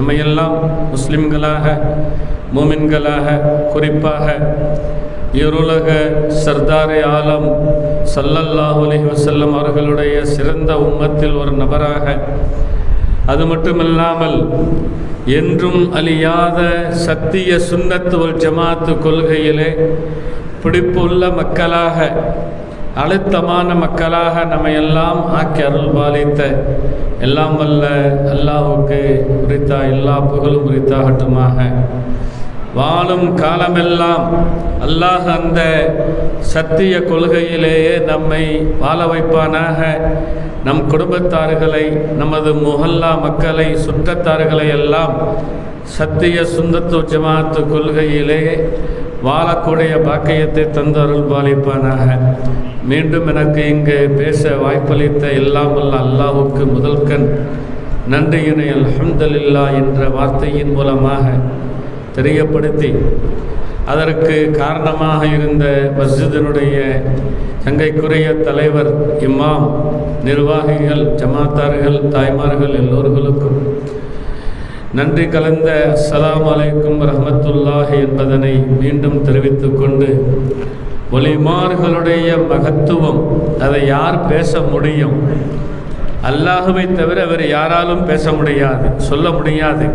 நம்மையெல்லாம் முஸ்லிம்களாக மூமின்களாக குறிப்பாக இருலக சர்தாரே ஆலம் ஸல்லல்லாஹு அலைஹி வஸல்லம் அவர்களுடைய சிறந்த உம்மத்தில் ஒரு நபராக, அது மட்டுமல்லாமல் என்றும் அழியாத சத்திய சுன்னத் வல் ஜமாத்து கொள்கையிலே பிடிப்புள்ள மக்களாக, அழுத்தமான மக்களாக நம்மையெல்லாம் ஆக்கி அருள் பாலித்த எல்லாம் வல்ல அல்லாஹுக்கு உரித்தா எல்லா புகழும் உரித்தாகட்டுமாக. வாழும் காலமெல்லாம் அல்லாஹ் அந்த சத்திய கொள்கையிலேயே நம்மை வாழ வைப்பானாக. நம் குடும்பத்தார்களை, நமது முஹல்லா மக்களை, சுற்றத்தார்களை எல்லாம் சத்திய சுன்னத்து ஜமாத்து கொள்கையிலே வாழக்கூடிய பாக்கியத்தை தந்து அருள் பாலிப்பானாக. மீண்டும் எனக்கு இங்கு பேச வாய்ப்பளித்த எல்லாம் வல்ல அல்லாஹுக்கு முதல்கண் நன்றியினை அல்ஹம்துலில்லாஹ் என்ற வார்த்தையின் மூலமாக தெரியப்படுத்தி, அதற்கு காரணமாக இருந்த மஸ்ஜிதினுடைய சங்கைக்குரிய தலைவர், இமாம், நிர்வாகிகள், ஜமாத்தார்கள், தாய்மார்கள் எல்லோர்களுக்கும் நன்றி கலந்த அஸ்ஸலாமு அலைக்கும் ரஹ்மத்துல்லாஹி என்பதனை மீண்டும் தெரிவித்துக் கொண்டு, வலிமார்களுடைய மகத்துவம் அதை யார் பேச முடியும்? அல்லாஹுவை தவிர வேறு யாராலும் பேச முடியாது, சொல்ல முடியாது.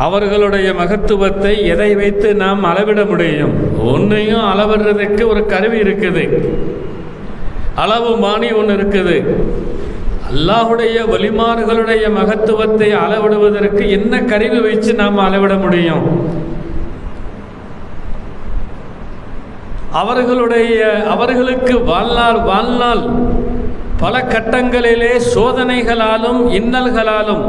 அவர்களுடைய மகத்துவத்தை எதை வைத்து நாம் அளவிட முடியும்? ஒன்றையும் அளவிடுறதுக்கு ஒரு கருவி இருக்குது, அளவு மானி ஒன்று இருக்குது. அல்லாஹுடைய வலிமார்களுடைய மகத்துவத்தை அளவிடுவதற்கு என்ன கருவி வைத்து நாம் அளவிட முடியும்? அவர்களுக்கு வாழ்நாள் பல கட்டங்களிலே சோதனைகளாலும் இன்னல்களாலும்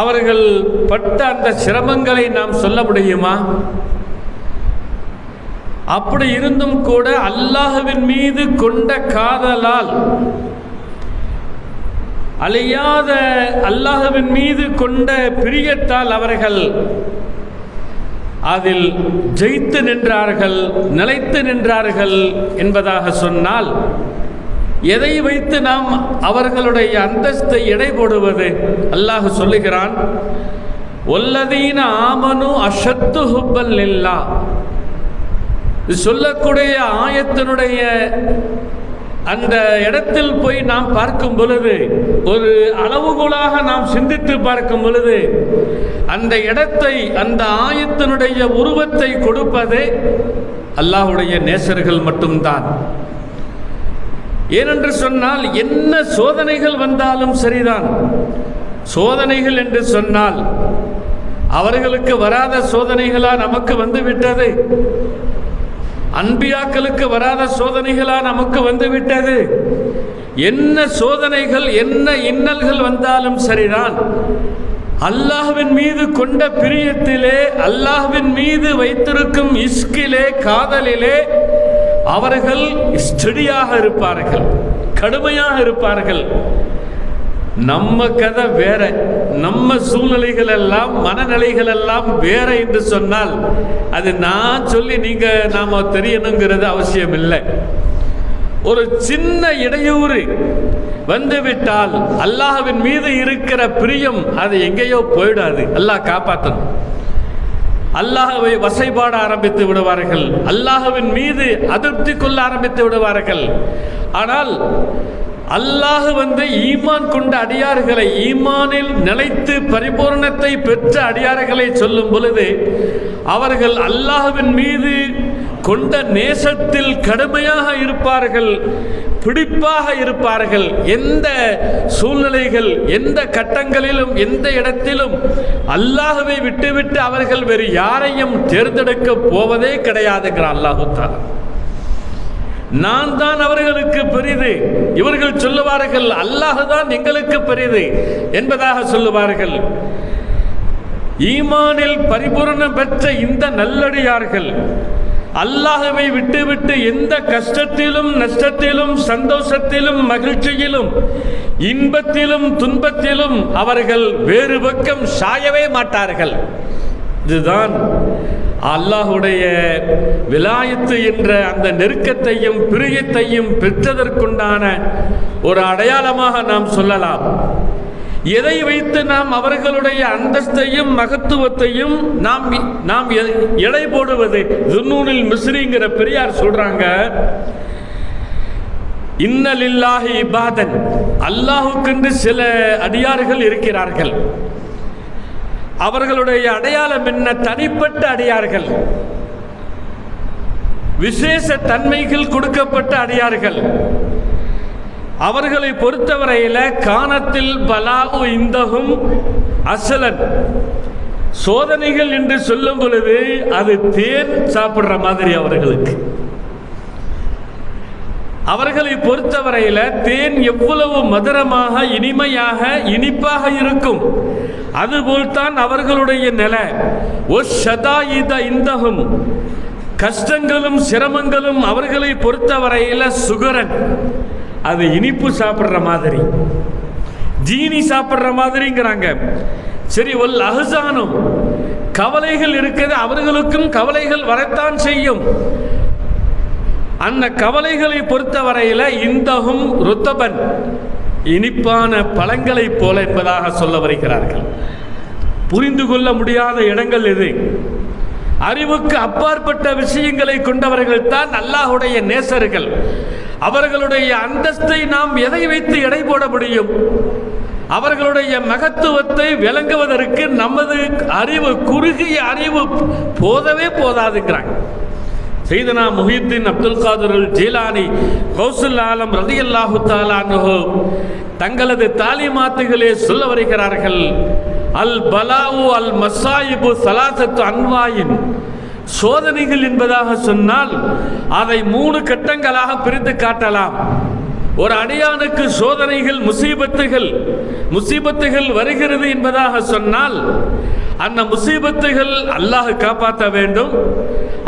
அவர்கள் பட்ட அந்த சிரமங்களை நாம் சொல்ல முடியுமா? அப்படி இருந்தும் கூட அல்லாஹ்வின் மீது கொண்ட காதலால், அழியாத அல்லாஹ்வின் மீது கொண்ட பிரியத்தால் அவர்கள் அதில் ஜெயித்து நின்றார்கள், நிலைத்து நின்றார்கள் என்பதாக சொன்னால், எதை வைத்து நாம் அவர்களுடைய அந்தஸ்தை எடை போடுவது? அல்லாஹ் சொல்லுகிறான், வல்லதீன ஆமனு அஷத்து ஹுப்பல் லில்லாஹ். சொல்லக்கூடிய ஆயத்தினுடைய அந்த இடத்தில் போய் நாம் பார்க்கும் பொழுது, ஒரு அளவுகோலாக நாம் சிந்தித்து பார்க்கும் பொழுது, அந்த இடத்தை, அந்த ஆயத்தினுடைய உருவத்தை கொடுப்பதே அல்லாஹ்வுடைய நேசர்கள் மட்டும்தான். ஏனென்று சொன்னால், என்ன சோதனைகள் வந்தாலும் சரிதான். சோதனைகள் என்று சொன்னால் அவர்களுக்கு வராத சோதனைகளா நமக்கு வந்து விட்டது? அன்பியாக்களுக்கு வராத சோதனைகளா நமக்கு வந்து விட்டது? என்ன சோதனைகள், என்ன இன்னல்கள் வந்தாலும் சரிதான், அல்லாஹ்வின் மீது கொண்ட பிரியத்திலே, அல்லாஹ்வின் மீது வைத்திருக்கும் இஸ்கிலே, காதலிலே அவர்கள் ஸ்டெடியாக இருப்பார்கள், கடுமையாக இருப்பார்கள். நம்ம கதை வேற, நம்ம சூழ்நிலைகள் எல்லாம், மனநிலைகள் எல்லாம் வேற என்று சொன்னால், அது நான் சொல்லி நாம தெரியணுங்கிறது அவசியம் இல்லை. ஒரு சின்ன இடையூறு வந்துவிட்டால் அல்லாஹ்வின் மீது இருக்கிற பிரியம் அது எங்கேயோ போயிடாது. அல்லாஹ் காப்பாற்றணும். அல்லாஹ்வை வசைபாட ஆரம்பித்து விடுவார்கள், அல்லாஹ்வின் மீது அதிருப்தி கொள்ள ஆரம்பித்து விடுவார்கள். ஆனால் அல்லாஹ் ஈமான் கொண்ட அடியார்களை, ஈமானில் நிலைத்து பரிபூர்ணத்தை பெற்ற அடியார்களை சொல்லும் பொழுது, அவர்கள் அல்லாஹ்வின் மீது கொண்ட நேசத்தில் கடுமையாக இருப்பார்கள், பிடிப்பாக இருப்பார்கள். எந்த சூழ்நிலைகள், எந்த கட்டங்களிலும், எந்த இடத்திலும் அல்லாஹ்வை விட்டுவிட்டு அவர்கள் வேறு யாரையும் தேர்ந்தெடுக்க போவதே கிடையாதுங்கிறான் அல்லாஹ் தஆலா. நான் தான் அவர்களுக்கு பெரிது. இவர்கள் சொல்லுவார்கள் அல்லாஹ் தான் எங்களுக்கு பெரிது என்பதாக சொல்லுவார்கள். ஈமானில் பரிபூரணம் பெற்ற இந்த நல்லடியார்கள் அல்லாஹ்வை விட்டுவிட்டு எந்த கஷ்டத்திலும், நஷ்டத்திலும், சந்தோஷத்திலும், மகிழ்ச்சியிலும், இன்பத்திலும், துன்பத்திலும் அவர்கள் வேறு பக்கம் சாயவே மாட்டார்கள். இதுதான் அல்லாஹுடைய விலாயத்து என்ற அந்த நெருக்கத்தையும் பிரியத்தையும் பெற்றதற்குண்டான ஒரு அடையாளமாக நாம் சொல்லலாம். எதை வைத்து நாம் அவர்களுடைய அந்தஸ்தையும் மகத்துவத்தையும் நாம் எடை போடுவது? துன்னூனில் மிஸ்ரிங்கிற பெரியார் சொல்றாங்க, இன்னலில்லாஹி இபாதன், அல்லாஹுக்கென்று சில அடியார்கள் இருக்கிறார்கள். அவர்களுடைய அடையாளம் என்ன? தனிப்பட்ட அடியார்கள், விசேஷ தன்மைகள் கொடுக்கப்பட்ட அடியார்கள். அவர்களை பொறுத்தவரையில கானத்தில் பலாஉ இந்தஹும் அசலன், சோதனைகள் என்று சொல்லும் பொழுது அது தேன் சாப்பிடுற மாதிரி அவர்களுக்கு. அவர்களை பொறுத்தவரையில தேன் எவ்வளவு மதுரமாக, இனிமையாக, இனிப்பாக இருக்கும், அதுபோல்தான் அவர்களுடைய நிலை. இந்தகும், கஷ்டங்களும் சிரமங்களும் அவர்களை பொறுத்தவரையில சுகரன், அது இனிப்பு சாப்பிடுற மாதிரி, ஜீனி சாப்பிடுற மாதிரிங்கிறாங்க. சரி, ஒல் அஹ்சானும், கவலைகள் இருக்குது, அவர்களுக்கும் கவலைகள் வரத்தான் செய்யும். அந்த கவலைகளை பொறுத்தவரையில இந்தகும் ருத்தபன், இனிப்பான பழங்களை போல என்பதாக சொல்ல வருகிறார்கள். புரிந்து கொள்ள முடியாத இடங்கள் எது? அறிவுக்கு அப்பாற்பட்ட விஷயங்களை கொண்டவர்கள் தான் அல்லாஹ்வுடைய நேசர்கள். அவர்களுடைய அந்தஸ்தை நாம் எதை வைத்து எடை போட முடியும்? அவர்களுடைய மகத்துவத்தை விளங்குவதற்கு நமது அறிவு, குறுகிய அறிவு போதவே போதாதுங்கிறாங்க. சையதுனா முஹியுத்தீன் அப்துல் காதிர் ஜீலானி கௌசுல் ஆலம் ரலியல்லாஹு தஆலா அன்ஹு தங்களது தாலிமாத்துகளே சொல்ல வருகிறார்கள், அல் பலாவு அல் மசாயிபு சலாசத்து அன்வாயின், சோதனைகள் என்பதாக சொன்னால் அதை 3 கட்டங்களாக பிரித்து காட்டலாம். ஒரு அடியானுக்கு சோதனைகள், முசீபத்துகள் வருகிறது என்பதாக சொன்னால் அந்த முசீபத்துகள் அல்லாஹ் காப்பாற்ற வேண்டும்.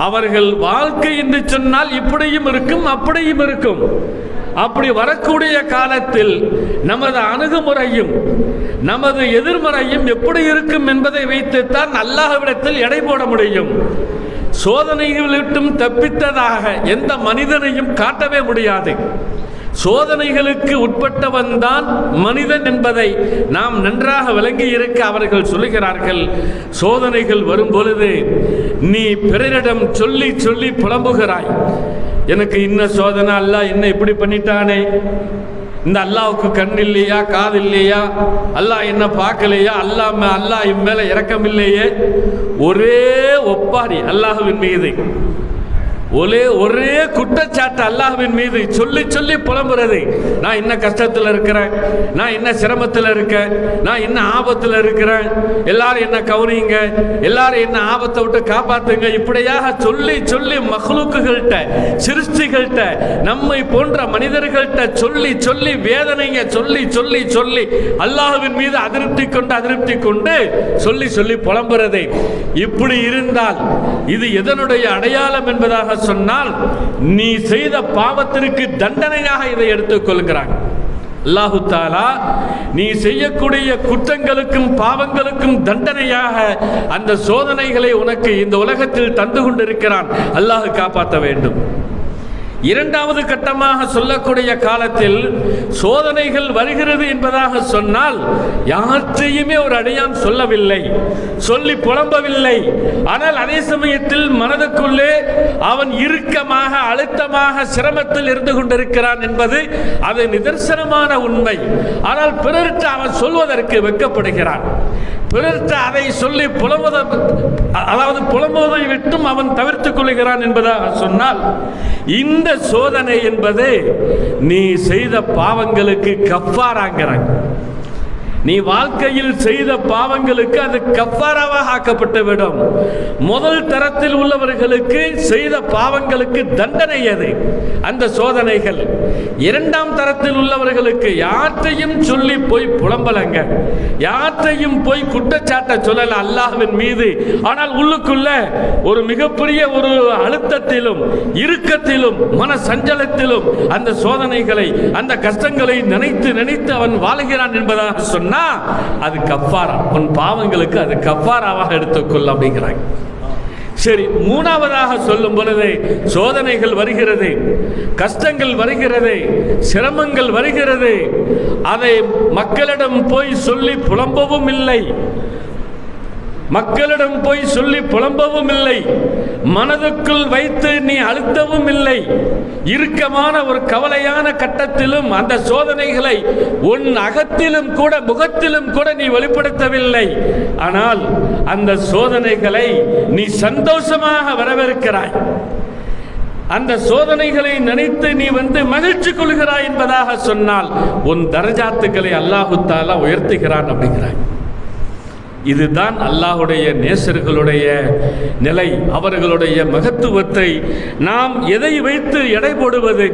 அவர்கள் வாழ்க்கை என்று சொன்னால் இப்படியும் இருக்கும், அப்படியும் இருக்கும். அப்படி வரக்கூடிய காலத்தில் நமது அணுகுமுறையும் நமது எதிர்மறையும் எப்படி இருக்கும் என்பதை வைத்துத்தான் அல்லாஹ்விடத்தில் எடை போட முடியும். சோதனைகளிட்டும் தப்பித்ததாக எந்த மனிதனையும் காட்டவே முடியாது. சோதனைகளுக்கு உட்பட்டவன் தான் மனிதன் என்பதை நாம் நன்றாக விளங்கி இருக்க அவர்கள் சொல்லுகிறார்கள், சோதனைகள் வரும் பொழுது நீ பிறரிடம் சொல்லி சொல்லி புலம்புகிறாய், எனக்கு இன்ன சோதனை, அல்லாஹ் என்ன இப்படி பண்ணிட்டானே, இந்த அல்லாஹ்வுக்கு கண் இல்லையா, காது இல்லையா, அல்லாஹ் என்ன பார்க்கலையா, அல்லாஹ் இம்மேல இரக்கம் இல்லையே. ஒரே ஒப்பாரி அல்லாஹ்வின் மீது, ஒரே குற்றச்சாட்டு அல்லாஹ்வின் மீது சொல்லி சொல்லி புலம்புறது. நான் என்ன கஷ்டத்தில் இருக்கிறேன், நான் என்ன சிரமத்தில் இருக்கேன், நான் என்ன ஆபத்தில் இருக்கிறேன், எல்லாரும் என்ன கவனிங்க, எல்லாரும் என்ன ஆபத்தை விட்டு காப்பாத்துங்க. இப்படியாக சொல்லி சொல்லி மஹ்லூக்குகள்கிட்ட, சிருஷ்டிகள்கிட்ட, நம்மை போன்ற மனிதர்கள்ட்ட சொல்லி சொல்லி வேதனைங்க சொல்லி சொல்லி சொல்லி அல்லாஹ்வின் மீது அதிருப்தி கொண்டு சொல்லி சொல்லி புலம்புறதை. இப்படி இருந்தால் இது எதனுடைய அடையாளம் என்பதாக சொன்னால் நீ செய்த பாவத்திற்கு தண்டனையாக இதை எடுத்துக் கொள்கிறாங்க. அல்லாஹு தஆலா நீ செய்யக்கூடிய குற்றங்களுக்கும் பாவங்களுக்கும் தண்டனையாக அந்த சோதனைகளை உனக்கு இந்த உலகத்தில் தந்து கொண்டிருக்கிறான். அல்லாஹ் காப்பாற்ற வேண்டும். இரண்டாவது கட்டமாக சொல்லக்கூடிய காலத்தில் சோதனைகள் வருகிறது என்பதாக சொன்னால் யாற்றையுமே ஒரு அடியான் சொல்லவில்லை, சொல்லி புலம்பவில்லை. ஆனால் அதே சமயத்தில் மனதுக்குள்ளே அவன் இறுக்கமாக, அழுத்தமாக, சிரமத்தில் இருந்து கொண்டிருக்கிறான் என்பது அது நிதர்சனமான உண்மை. ஆனால் பிறர்கிட்ட அவன் சொல்வதற்கு வெட்கப்படுகிறான். பிறர்கிட்ட அதை சொல்லி புலம்புவதை விட்டும் அவன் தவிர்த்துக் கொள்கிறான் என்பதாக சொன்னால் இந்த சோதனை என்பது நீ செய்த பாவங்களுக்கு கஃபாராங்கிறாங்க. நீ வாழ்க்கையில் செய்த பாவங்களுக்கு அது கஃபாராவாக ஆக்கப்பட்டுவிடும். முதல் தரத்தில் உள்ளவர்களுக்கு செய்த பாவங்களுக்கு தண்டனை அது, அந்த சோதனைகள். இரண்டாம் தரத்தில் உள்ளவர்களுக்கு யாற்றையும் சொல்லி போய் புலம்பலங்க, யாற்றையும் போய் குற்றச்சாட்ட சொல்லல அல்லாஹ்வின் மீது. ஆனால் உள்ளுக்குள்ள ஒரு மிகப்பெரிய ஒரு அழுத்தத்திலும் இறுக்கத்திலும் மன சஞ்சலத்திலும் அந்த சோதனைகளை, அந்த கஷ்டங்களை நினைத்து நினைத்து அவன் வாழ்கிறான் என்பதாக சொன்ன அது கஃபாரா, உன் பாவங்களுக்கு அது கஃபாராவாக எடுத்துக்கொள்ள அப்படிங்கிறாங்க. சரி, மூணாவதாக சொல்லும் பொழுது சோதனைகள் வருகிறது, கஷ்டங்கள் வருகிறது, சிரமங்கள் வருகிறது. அதை மக்களிடம் போய் சொல்லி புலம்பவும் இல்லை, மக்களிடம் போய் சொல்லி புலம்பவும் இல்லை, மனதுக்குள் வைத்து நீ அழுத்தவும் இல்லை. இறுக்கமான ஒரு கவலையான கட்டத்திலும் அந்த சோதனைகளை உன் அகத்திலும் கூட முகத்திலும் கூட நீ வெளிப்படுத்தவில்லை. ஆனால் அந்த சோதனைகளை நீ சந்தோஷமாக வரவேற்கிறாய். அந்த சோதனைகளை நினைத்து நீ மகிழ்ச்சி கொள்கிறாய் என்பதாக சொன்னால் உன் தரஜாத்துக்களை அல்லாஹு தஆலா உயர்த்துகிறான் அப்படிங்கிறாய். இதுதான் அல்லாஹுடைய நேசர்களுடைய நிலை. அவர்களுடைய மகத்துவத்தை நாம் எதை வைத்து எடை போடுவது?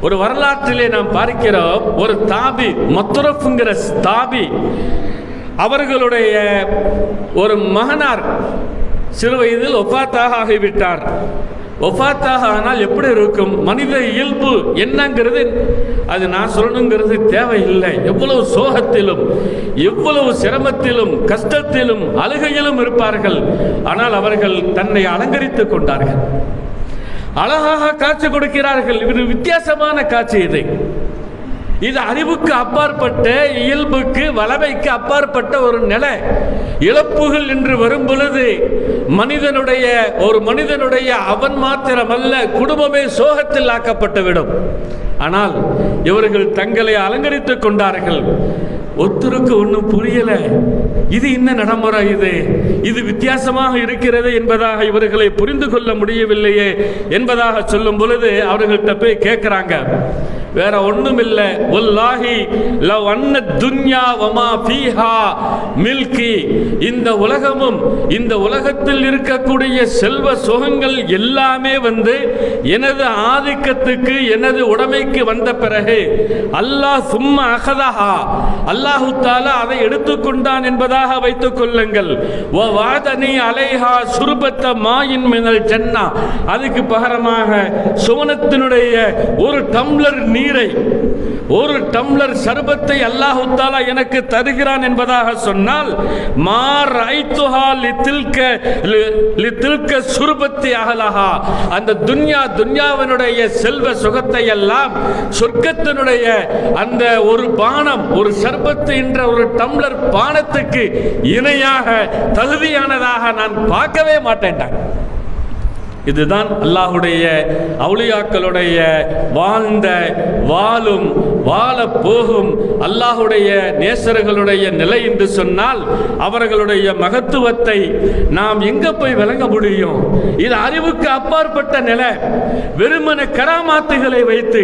ஒரு வரலாற்றிலே நாம் பார்க்கிறோம், ஒரு தாபி, மத்ரஃப்ங்கிற தாபி, அவர்களுடைய ஒரு மகனார் சிறு வயதில் ஒஃபாத்தாக ஆகிவிட்டார். ஒஃபாத்தாக ஆனால் எப்படி இருக்கும்? மனித இயல்பு என்னங்கிறது அது நான் சொல்லணுங்கிறது தேவையில்லை. எவ்வளவு சோகத்திலும் எவ்வளவு சிரமத்திலும் கஷ்டத்திலும் அழுகையிலும் இருப்பார்கள். ஆனால் அவர்கள் தன்னை அலங்கரித்துக் கொண்டார்கள், அழகாக காட்சி கொடுக்கிறார்கள். இது வித்தியாசமான காட்சி. இது அறிவுக்கு அப்பாற்பட்ட, இயல்புக்கு வளமைக்கு அப்பாற்பட்ட ஒரு நிலை. இழப்புகள் என்று வரும் பொழுது ஒரு மனிதனுடைய அவன் மாத்திரமல்ல, குடும்பமே சோகத்தில் ஆக்கப்பட்டுவிடும். ஆனால் இவர்கள் தங்களை அலங்கரித்துக் கொண்டார்கள். ஒருத்தருக்கு ஒன்றும் புரியல, இது என்ன நடைமுறை, இது வித்தியாசமாக இருக்கிறது என்பதாக இவர்களை புரிந்து கொள்ள முடியவில்லையே என்பதாக சொல்லும் பொழுது அவர்கள்ட்ட போய் கேட்கிறாங்க. வேற ஒண்ணும் இல்லை, வல்லாஹி லவ் அன்ன துன்யா வமா ஃபீஹா மில்கி, இந்த உலகமும் இந்த உலகத்தில் இருக்கக்கூடிய செல்வ சுகங்கள் எல்லாமே எனது ஆதிக்கத்துக்கு எனது உடைமைக்கு வந்த பிறகு அல்லாஹ் சும்மா அகதஹா, அல்லாஹு தஆலா அதை எடுத்துக்கொண்டான் என்பதாக வைத்துக் கொள்ளுங்கள். வ வாதனி அலைஹா சுர்பத்த மாயின் மினல் ஜன்னா, அதுக்கு பகரமாக சுவனத்தினுடைய ஒரு டம்ளர் நீரை, ஒரு டம்ளர் சர்பத்தை அல்லாஹு தஆலா எனக்கு தருகிறான் என்பதாக சொன்னால், மார் ஐத்துஹா லித்தில்க சுர்பத்தி அஹலஹா, அந்த துன்யாவினுடைய செல்வ சுகத்தை எல்லாம் சொர்க்கத்தினுடைய அந்த ஒரு பானம், ஒரு சர்பத்து என்ற ஒரு டம்ளர் பானத்துக்கு இணையாக தகுதியானதாக நான் பார்க்கவே மாட்டேன். இதுதான் அல்லாஹுடைய அவுலியாக்களுடைய வாழ்ந்த வாழும் வாழ போகும் அல்லாஹுடைய நேசர்களுடைய நிலை என்று சொன்னால், அவர்களுடைய மகத்துவத்தை நாம் எங்க போய் விளங்க முடியும்? இது அறிவுக்கு அப்பாற்பட்ட நிலை. வெறுமன கராமாத்துகளை வைத்து,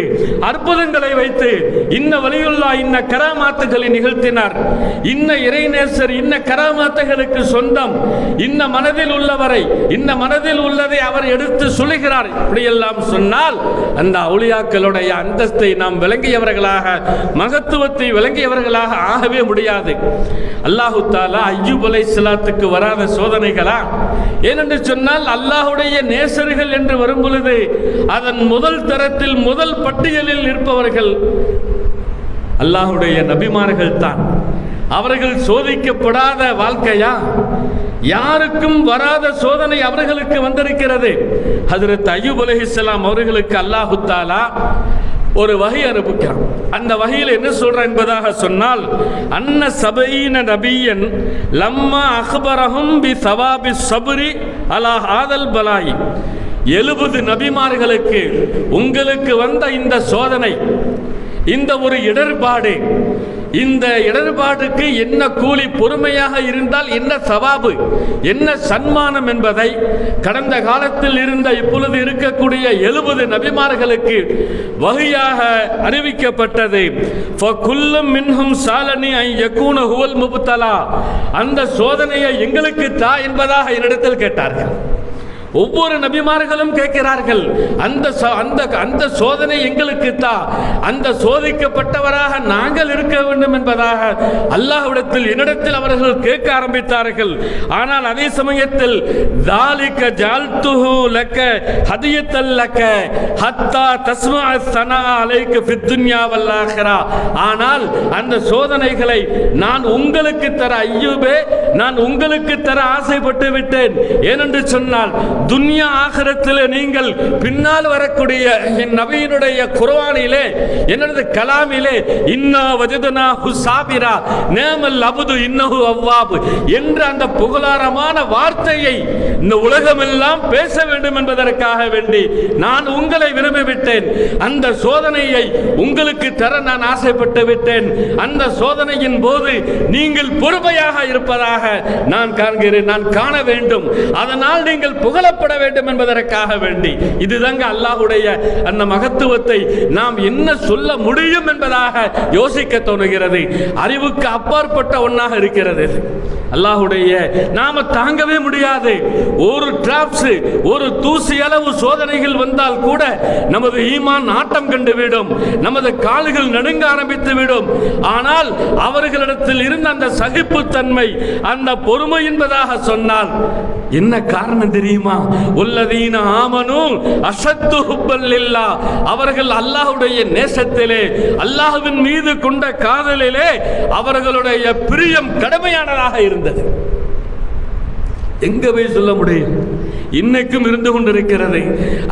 அற்புதங்களை வைத்து, இன்ன வலியுல்லா இன்ன கராமாத்துகளை நிகழ்த்தினார், இன்ன இறைநேசர் இன்ன கராமாத்துகளுக்கு சொந்தம், இன்ன மனதில் உள்ளவரை, இன்ன மனதில் உள்ளதை அவர் எடுத்து சொல்லுகிறார், இப்படியெல்லாம் சொன்னால் அந்த அவுலியாக்களுடைய அந்தஸ்தை நாம் விளங்கியவர்களாக, மகத்துவத்தை விளங்கியவர்களாக ஆகவே முடியாது. அல்லாஹு தஆலா அய்யூப் அலைஹிஸ்ஸலாத்துக்கு வராத சோதனைகளா? ஏனென்று சொன்னால் அல்லாஹுடைய நேசர்கள் என்று வரும் பொழுது அதன் முதல் தரத்தில் முதல் பட்டியலில் இருப்பவர்கள் அல்லாஹுடைய நபிமார்கள் தான். அவர்கள் சோதிக்கப்படாத வாழ்க்கையா? யாருக்கும் வராத சோதனை அவர்களுக்கு வந்திருக்கிறது. ஹஜ்ரத் அய்யூப் அலைஹிஸ்ஸலாம் அவர்களுக்கு அல்லாஹு தஆலா ஒரு வஹி அனுப்புகிறான். அந்த வஹியில் என்ன சொல்றான் என்பதாக சொன்னால், அன்ன சபீன நபியன் லம்மா அக்பரஹும் பி சவாபி ஸப்ரி அலா ஹாதல் பலாய், 70 நபிமார்களுக்கு உங்களுக்கு வந்த இந்த சோதனை, இந்த ஒரு இடர்பாடு, இந்த இடர்பாடுக்கு என்ன கூலி, பொறுமையாக இருந்தால் என்ன சவாபு, என்ன சன்மானம் என்பதை கடந்த காலத்தில் இருந்த இப்பொழுது இருக்கக்கூடிய 70 நபிமார்களுக்கு வஹியாக அறிவிக்கப்பட்டது. ஃபகுல்லும் மின்ஹும் சாலனி ஐ யகூன ஹுவல் முப்தலா, அந்த சோதனையை எங்களுக்கு தா என்பதாக என்னிடத்தில் கேட்டார்கள். ஒவ்வொரு நபிமார்களும் கேட்கிறார்கள், அந்த சோதனை எங்களுக்கு தான், அந்த சோதிக்கப்பட்டவராக நாங்கள் இருக்க வேண்டும் என்பதாக அல்லாஹ்விடத்தில் என்னிடத்தில் அவர்கள் கேட்க ஆரம்பித்தார்கள். ஆனால் அதே சமயத்தில் தாலிக ஜால்துஹு லக ஹதியத்தல் லக ஹத்தா தஸ்மா ஸனா அலைக ஃபித் துன்யா வல் ஆখিরা, ஆனால் அந்த சோதனைகளை நான் உங்களுக்கு தர அய்யூபே நான் உங்களுக்கு தர ஆசைப்பட்டு விட்டேன். ஏனென்று சொன்னால் துன்யா ஆகிரத்தில் நீங்கள் பின்னால் வரக்கூடிய என் நபியினுடைய குர்ஆனிலே, என்னது கலாமிலே, இன்னா வஜதனாஹு சாபிரா நேமல் அபுது இன்னஹு அவ்வாப் என்ற அந்த புகழாரமான வார்த்தையை இந்த உலகமெல்லாம் பேச வேண்டும் என்பதற்காக வேண்டி நான் உங்களை விரும்பிவிட்டேன். அந்த சோதனையை உங்களுக்கு தர நான் ஆசைப்பட்டு விட்டேன். அந்த சோதனையின் போது நீங்கள் பொறுமையாக இருப்பதாக நான் காண்கிறேன், நான் காண வேண்டும். அதனால் நீங்கள் புகழப்பட வேண்டும் என்பதற்காக வேண்டி இதுதாங்க அல்லாஹ்வுடைய அந்த மகத்துவத்தை நாம் என்ன சொல்ல முடியும் என்பதாக யோசிக்க தோணுகிறது. அறிவுக்கு அப்பாற்பட்ட ஒன்றாக இருக்கிறது. அல்லாஹ்வுடைய நாம தாங்கவே முடியாது. ஒரு டிராப்ஸ், ஒரு தூசி அளவு சோதனைகள் வந்தால் கூட நமது ஈமான் ஆட்டம் கண்டுவிடும், நமது கால்கள் நடுங்க ஆரம்பித்து விடும். ஆனால் அவர்களிடத்தில் இருந்த அந்த சகிப்புத்தன்மை, அந்த பொறுமை என்பதாக சொன்னால் என்ன காரணம் தெரியுமா? உள்ளதீன ஆமனு அஷத்து ஹுப்பல் லில்லாஹ், அவர்கள் அல்லாஹ்வுடைய நேசத்திலே, அல்லாஹ்வின் மீது கொண்ட காதலிலே அவர்களுடைய பிரியம் கடுமையானதாக இருந்தது. எங்க போய் சொல்ல முடியும்? இன்னைக்கும் இருந்து கொண்டிருக்கிறது.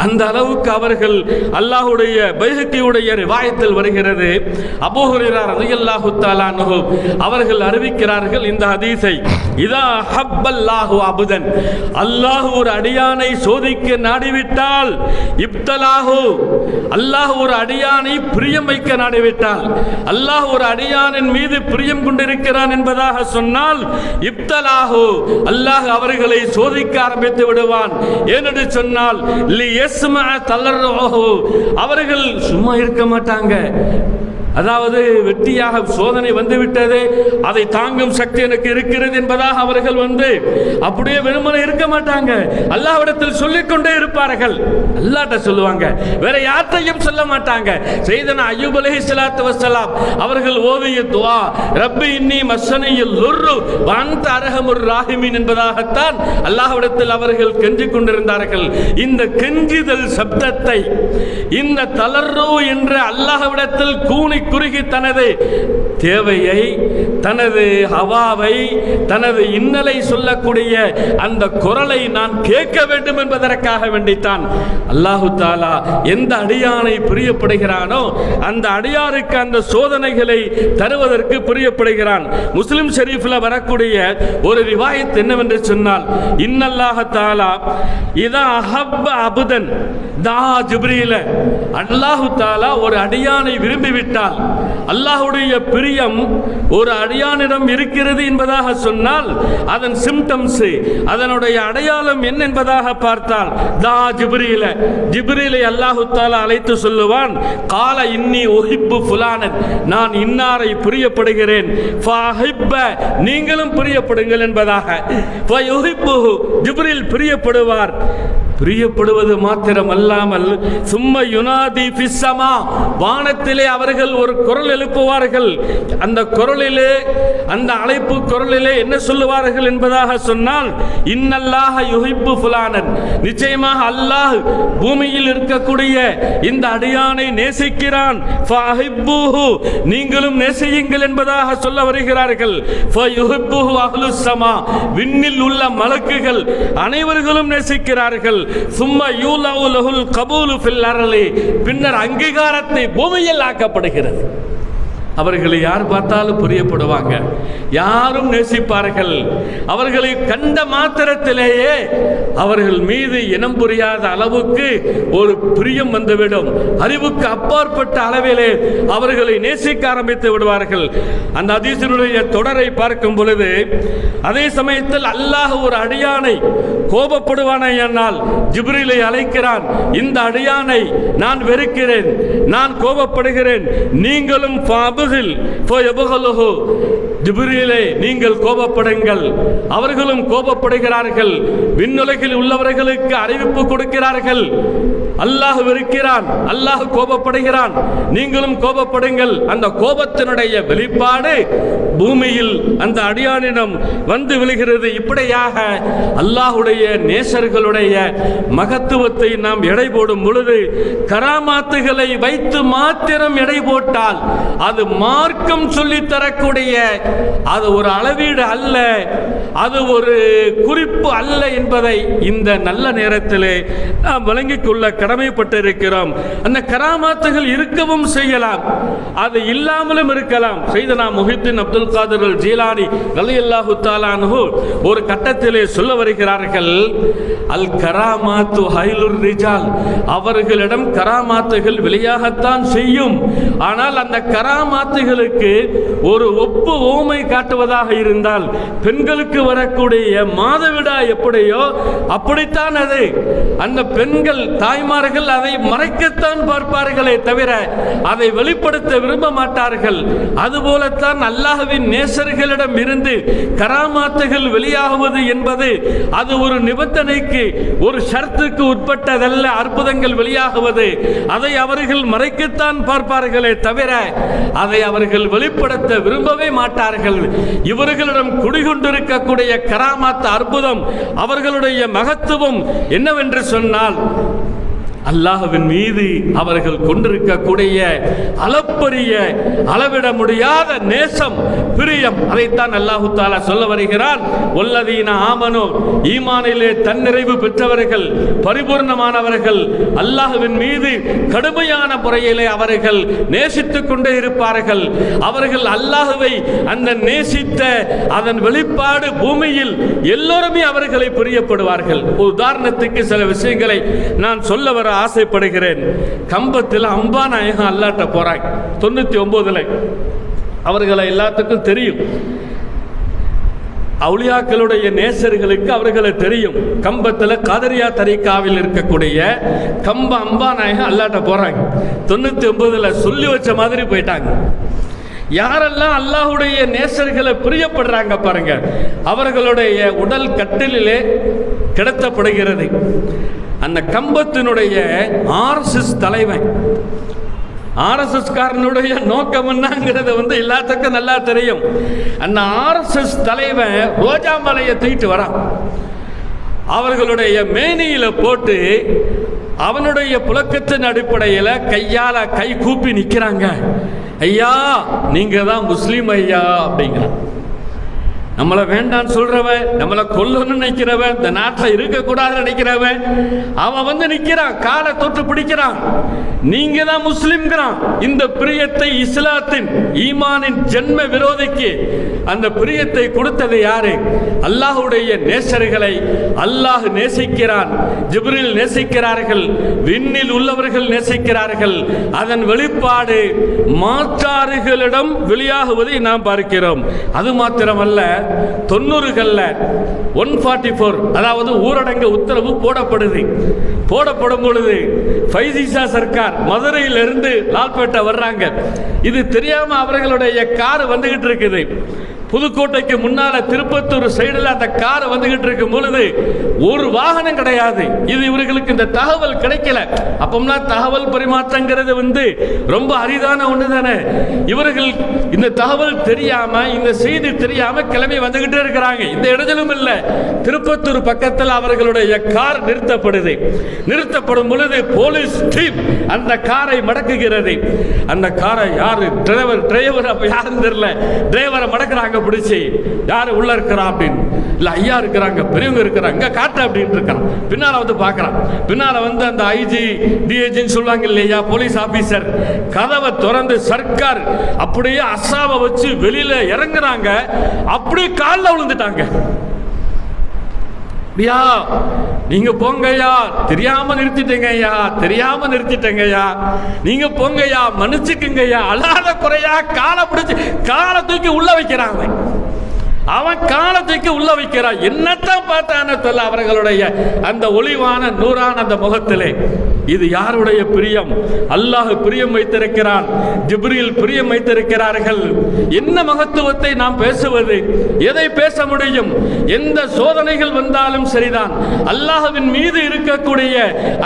அந்த அளவுக்கு அவர்கள் அல்லாஹ்வுடைய பைஹக்கியுடைய ரிவாயத்தில் வருகிறது. அபூ ஹுரைரா ரலியல்லாஹு தஆலா அன்ஹு அவர்கள் அறிவிக்கிறார்கள் இந்த ஹதீஸை. இதா ஹப்பல்லாஹு அபுதன், அல்லாஹ் ஒரு அடியானை சோதிக்க நாடிவிட்டால், இப்தலாஹு, அல்லாஹ் ஒரு அடியானை பிரியம் வைக்க நாடிவிட்டால், அல்லாஹ் ஒரு அடியானின் மீது பிரியம் கொண்டிருக்கிறான் என்பதாக சொன்னால், இப்தலாஹு, அல்லாஹ் அவர்களை சோதிக்க ஆரம்பித்து விடுவான். ஏனென்று சொன்னால் அவர்கள் சும்மா இருக்க மாட்டாங்க. அதாவது வெட்டியாக சோதனை வந்துவிட்டது, அதை தாங்கும் சக்தி எனக்கு இருக்கிறது என்பதாக அவர்கள் அப்படியே வெறுமனே இருக்க மாட்டாங்க. அல்லாஹ்விடத்தில் சொல்லிக்கொண்டே இருப்பார்கள். அல்லாஹ்ட்ட சொல்லுவாங்க, வேற யார்ட்டையும் சொல்ல மாட்டாங்க. சையதுனா அய்யூப் அலைஹிஸ்ஸலாத்து வஸ்ஸலாம் அவர்கள் ஓதிய துஆ, ரப்பி இன்னி மஸ்ஸனியில் லுர்ரு வ அன்த அர்ஹமுர் ராஹிமீன் என்பதாகத்தான் அல்லாஹ்விடத்தில் அவர்கள் கெஞ்சிக் கொண்டிருந்தார்கள். இந்த கெஞ்சுதல் சப்தத்தை, இந்த தலர்ரு என்ற அல்லாஹ்விடத்தில் கூனி குறுகி தனது தேவையை, தனது ஹவாவை, தனது இன்னலை சொல்லக்கூடிய அந்த குரலை நான் கேட்க வேண்டும் என்பதற்காக வேண்டித்தான் அல்லாஹு தாலா எந்த அடியானை பிரியப்படுகிறானோ அந்த அடியாருக்கு அந்த சோதனைகளை தருவதற்கு பிரியப்படுகிறான். முஸ்லிம் ஷரீஃப்ல வரக்கூடிய ஒரு ரிவாயத் என்னவென்று சொன்னால், இன்னல்லாஹ தாலா இதா அஹப்ப அபுதன் தா ஜிப்ரீல, அல்லாஹு தாலா ஒரு அடியானை விரும்பிவிட்டால், அல்லாஹ்வுடைய பிரியம் ஒரு அடியானிடம் இருக்கிறது என்பதாக சொன்னால் அதன் சிம்டம்ஸ், அதனுடைய அடையாளம் என்ன என்பதாக பார்த்தால், தா ஜிப்ரீல, ஜிப்ரீலை அல்லாஹு தஆலா அழைத்து சொல்லுவான், கால இன்னி உஹிப்பு ஃபுலானன், நான் இன்னாரை பிரியப்படுகிறேன், ஃபஹிப்ப, நீங்களும் பிரியப்படுங்கள் என்பதாக. ஃபயுஹிப்புஹு, ஜிப்ரீல் பிரியப்படுவார். பிரியப்படுவது மாத்திரம் அல்லாமல் சும்ம யுனாதி ஃபிஸ்ஸமா, வானத்திலே அவர்கள் ஒரு குரல் எழுப்புவார்கள். அந்த குரலிலே, அந்த அழைப்பு குரலிலே என்ன சொல்லுவார்கள் என்பதாக சொன்னால், இன்னல்லாஹ யுஹிப்பு ஃபுலானன், நிச்சயமாக அல்லாஹ் பூமியில் இருக்கக்கூடிய இந்த அடியானை நேசிக்கிறான், ஃபஹிப்புஹு, நீங்களும் நேசியுங்கள் என்பதாக சொல்ல வருகிறார்கள். ஃபயுஹிப்புஹு அஹ்லுஸ் ஸமா, விண்ணில் உள்ள மலக்குகள் அனைவர்களும் நேசிக்கிறார்கள். சும்ம யூலவு லஹுல் கபூலு ஃபில் அர்லி, பின்னர் அங்கீகாரத்தை பூமியில் ஆக்கப்படுகிறது. அவர்களை யார் பார்த்தாலும் பிரியப்படுவாங்க, யாரும் நேசிப்பார்கள். அவர்களை கண்ட மாத்திரத்திலேயே அவர்கள் மீது இனம் புரியாத அளவுக்கு ஒரு பிரியம் வந்துவிடும். அறிவுக்கு அப்பாற்பட்ட அளவிலே அவர்களை நேசிக்க ஆரம்பித்து விடுவார்கள். அந்த ஹதீஸினுடைய தொடரை பார்க்கும் பொழுது, அதே சமயத்தில் அல்லாஹ் ஒரு அடியானை கோபப்படுவானே என்னால் ஜிப்ரீலை அழைக்கிறான், இந்த அடியானை நான் வெறுக்கிறேன், நான் கோபப்படுகிறேன், நீங்களும் ஜிப்ரீலே நீங்கள் கோபப்படுங்கள். அவர்களும் கோபப்படுகிறார்கள். விண்ணுலகில் உள்ளவர்களுக்கு அறிவிப்பு கொடுக்கிறார்கள். அல்லாஹ் வெறுக்கிறான், அல்லாஹ் கோபப்படுகிறான், நீங்களும் கோபப்படுங்கள். அந்த கோபத்தினுடைய வெளிப்பாடு பூமியில் அந்த அடியானிடம் வந்து விழுகிறது. இப்படியாக அல்லாஹுடைய நேசர்களுடைய மகத்துவத்தை நாம் எடை போடும் பொழுது, கராமாத்துகளை வைத்து மாத்திரம் எடை போட்டால் அது மார்க்கம் சொல்லித் தரக்கூடிய அது ஒரு அளவீடு அல்ல, அது ஒரு குறிப்பு அல்ல என்பதை இந்த நல்ல நேரத்திலே நாம் வழங்கிக் கொள்ள கடமைப்பட்டிருக்கிறோம். அந்த கராமாத்துகள் இருக்கவும் செய்யலாம், அது இல்லாமலும் இருக்கலாம். செய்தனா முஹித்தீன் அப்துல் காதிர் அல் ஜீலானி ரலியல்லாஹு தஆலா அன்ஹு ஒரு கட்டத்திலே சொல்ல வருகிறார்கள், அல் கராமாத்து ஹைலுர் ரிஜால், அவர்களிடம் கராமாத்துகள் வெளியாகத்தான் செய்யும். ஆனால் அந்த கராமாத்துகளுக்கு ஒரு ஒப்பு ஓமை காட்டுவதாக இருந்தால், பெண்களுக்கு வரக்கூடிய மாதவிடாய் எப்படியோ அப்படித்தான் அது. அந்த பெண்கள் தாய்மார்கள் அதை மறைக்கத்தான் பார்ப்பார்களே தவிர அதை வெளிப்படுத்த விரும்ப மாட்டார்கள். அதுபோலத்தான் அல்லாஹ்வின் நேசர்களிடம் இருந்து கராமாத்துகள் வெளியாகுவது என்பது அது ஒரு நிபந்தனைக்கு, ஒரு ஷர்த்துக்கு உட்பட்டதல்ல. அற்புதங்கள் வெளியாகுவது அதை அவர்கள் மறைக்கத்தான் பார்ப்பார்களே தவிர அதை அவர்கள் வெளிப்படுத்த விரும்பவே மாட்டார்கள். இவர்களிடம் குடிகொண்டிருக்கக்கூடிய கராமாத் அற்புதம், அவர்களுடைய மகத்துவம் என்னவென்று சொன்னால், அல்லாஹ்வின் மீது அவர்கள் கொண்டிருக்கக்கூடிய அளப்பரிய அளவிட முடியாத நேசம், பிரியம், அதைத்தான் அல்லாஹு தஆலா சொல்ல வருகிறான். வல்லதீன ஆமனு, ஈமானிலே தன்னிறைவு பெற்றவர்கள், பரிபூர்ணமானவர்கள், அல்லாஹ்வின் மீது கடுமையான முறையிலே அவர்கள் நேசித்துக் கொண்டே இருப்பார்கள். அவர்கள் அல்லாஹ்வை அந்த நேசித்த அதன் வெளிப்பாடு பூமியில் எல்லோருமே அவர்களை பிரியப்படுவார்கள். உதாரணத்துக்கு சில விஷயங்களை நான் சொல்ல வர ஆசைப்படுகிறேன். கம்பத்தில் அம்பா நாயகம் அல்லாட்ட போறாங்க 99. அவர்களை எல்லாத்துக்கும் தெரியும், அவுலியாக்களுடைய நேசர்களுக்கு அவர்களை தெரியும். கம்பத்தில் காதரியா தரீக்காவில் இருக்கக்கூடிய கம்ப அம்பா நாயகம் அல்லாட்ட போறாங்க. 99 சொல்லி வச்ச மாதிரி போயிட்டாங்க. யாரெல்லாம் அல்லாஹுடைய நேசர்களை பிரியப்படுறாங்க பாருங்க, அவர்களுடைய உடல் கட்டிலே கிடத்தப்படுகிறது. அந்த கம்பத்தினுடைய RSS தலைவன், RSS காரனுடைய நோக்கம் என்னங்கிறது எல்லாத்துக்கும் நல்லா தெரியும். அந்த RSS தலைவன் ரோஜா மலையை தூக்கிட்டு வரான். அவர்களுடைய மேனியில போட்டு அவனுடைய புழக்கத்தின் அடிப்படையில் கையால கை கூப்பி நிற்கிறாங்க. ஐயா, நீங்க தான் முஸ்லீம் ஐயா அப்படிங்கிறான். நம்மளை வேண்டான்னு சொல்றவன், நம்மளை கொல்லணும்னு நினைக்கிறவன், இந்த நாட்டில் இருக்கக்கூடாதுன்னு நினைக்கிறவன், அவன் நிற்கிறான், காலை தொட்டு பிடிக்கிறான். நீங்க தான் முஸ்லிம்ங்கிறான். இந்த பிரியத்தை இஸ்லாத்தின் ஈமானின் ஜென்ம விரோதிக்கு அந்த பிரியத்தை கொடுத்தது யாரு? அல்லாஹுடைய நேசர்களை அல்லாஹ் நேசிக்கிறான், ஜிப்ரீல் நேசிக்கிறார்கள், விண்ணில் உள்ளவர்கள் நேசிக்கிறார்கள். அதன் வெளிப்பாடு மாற்றாறுகளிடம் வெளியாகுவதை நாம் பார்க்கிறோம். அது மாத்திரமல்ல, 90களில் 144 அதாவது ஊரடங்கு உத்தரவு போடப்படுது. போடப்படும் பொழுது ஃபைசிசா சர்க்கார் மதுரையிலிருந்து லால்பேட்டை வர்றாங்க. இது தெரியாம அவர்களுடைய கார் வந்துகிட்டு இருக்குது. புதுக்கோட்டைக்கு முன்னால திருப்பத்தூர் சைடில் அந்த கார் வந்துகிட்டு இருக்கும் பொழுது ஒரு வாகனம் கிடையாது. இது இவர்களுக்கு இந்த தகவல் கிடைக்கல. அப்பம்லாம் தகவல் பரிமாற்றங்கிறது ரொம்ப அரிதான ஒன்று தானே. இவர்கள் இந்த தகவல் தெரியாம, இந்த செய்தி தெரியாம கிளம்பி வந்துகிட்டே இருக்கிறாங்க. இந்த இடத்திலும் இல்ல, திருப்பத்தூர் பக்கத்தில் அவர்களுடைய கார் நிறுத்தப்படுது. நிறுத்தப்படும் பொழுது போலீஸ் டீம் அந்த காரை மடக்குகிறது. அந்த காரை யாரு டிரைவர் அப்ப யாருன்னு தெரியல, டிரைவரை மடக்குறாங்க. பிடிச்சி யாரு உள்ள இருக்கிறா அப்படின்னு, இல்ல ஐயா இருக்கிறாங்க, பெரியவங்க இருக்கிறாங்க, காட்டு அப்படின்னு இருக்கான். பின்னால பார்க்கறான். பின்னால அந்த ஐஜி டிஐஜின்னு சொல்லுவாங்க இல்லையா, போலீஸ் ஆபீசர், கதவை திறந்து சர்க்கார் அப்படியே அசாவை வச்சு வெளியில இறங்குறாங்க. அப்படியே காலில் விழுந்துட்டாங்க. ஐயா நீங்க போங்கய்யா, தெரியாம நிறுத்திட்டேங்கய்யா, தெரியாம நிறுத்திட்டேங்கய்யா, நீங்க போங்கய்யா, மன்னிச்சுக்குங்கய்யா, அழாத குறையா காலை பிடிச்சு காலை தூக்கி உள்ள வைக்கிறாங்க. அவன் காலத்துக்கு உள்ள வைக்கிறான். என்னத்தான் பார்த்தான சொல்ல அவர்களுடைய அந்த ஒளிவான நூறான அந்த முகத்திலே இது யாருடைய பிரியம்? அல்லாஹ் பிரியம் வைத்திருக்கிறான், ஜிப்ரீல் பிரியம் வைத்திருக்கிறார்கள். என்ன மகத்துவத்தை நாம் பேசுவது? எதை பேச முடியும்? எந்த சோதனைகள் வந்தாலும் சரிதான், அல்லாஹ்வின் மீது இருக்கக்கூடிய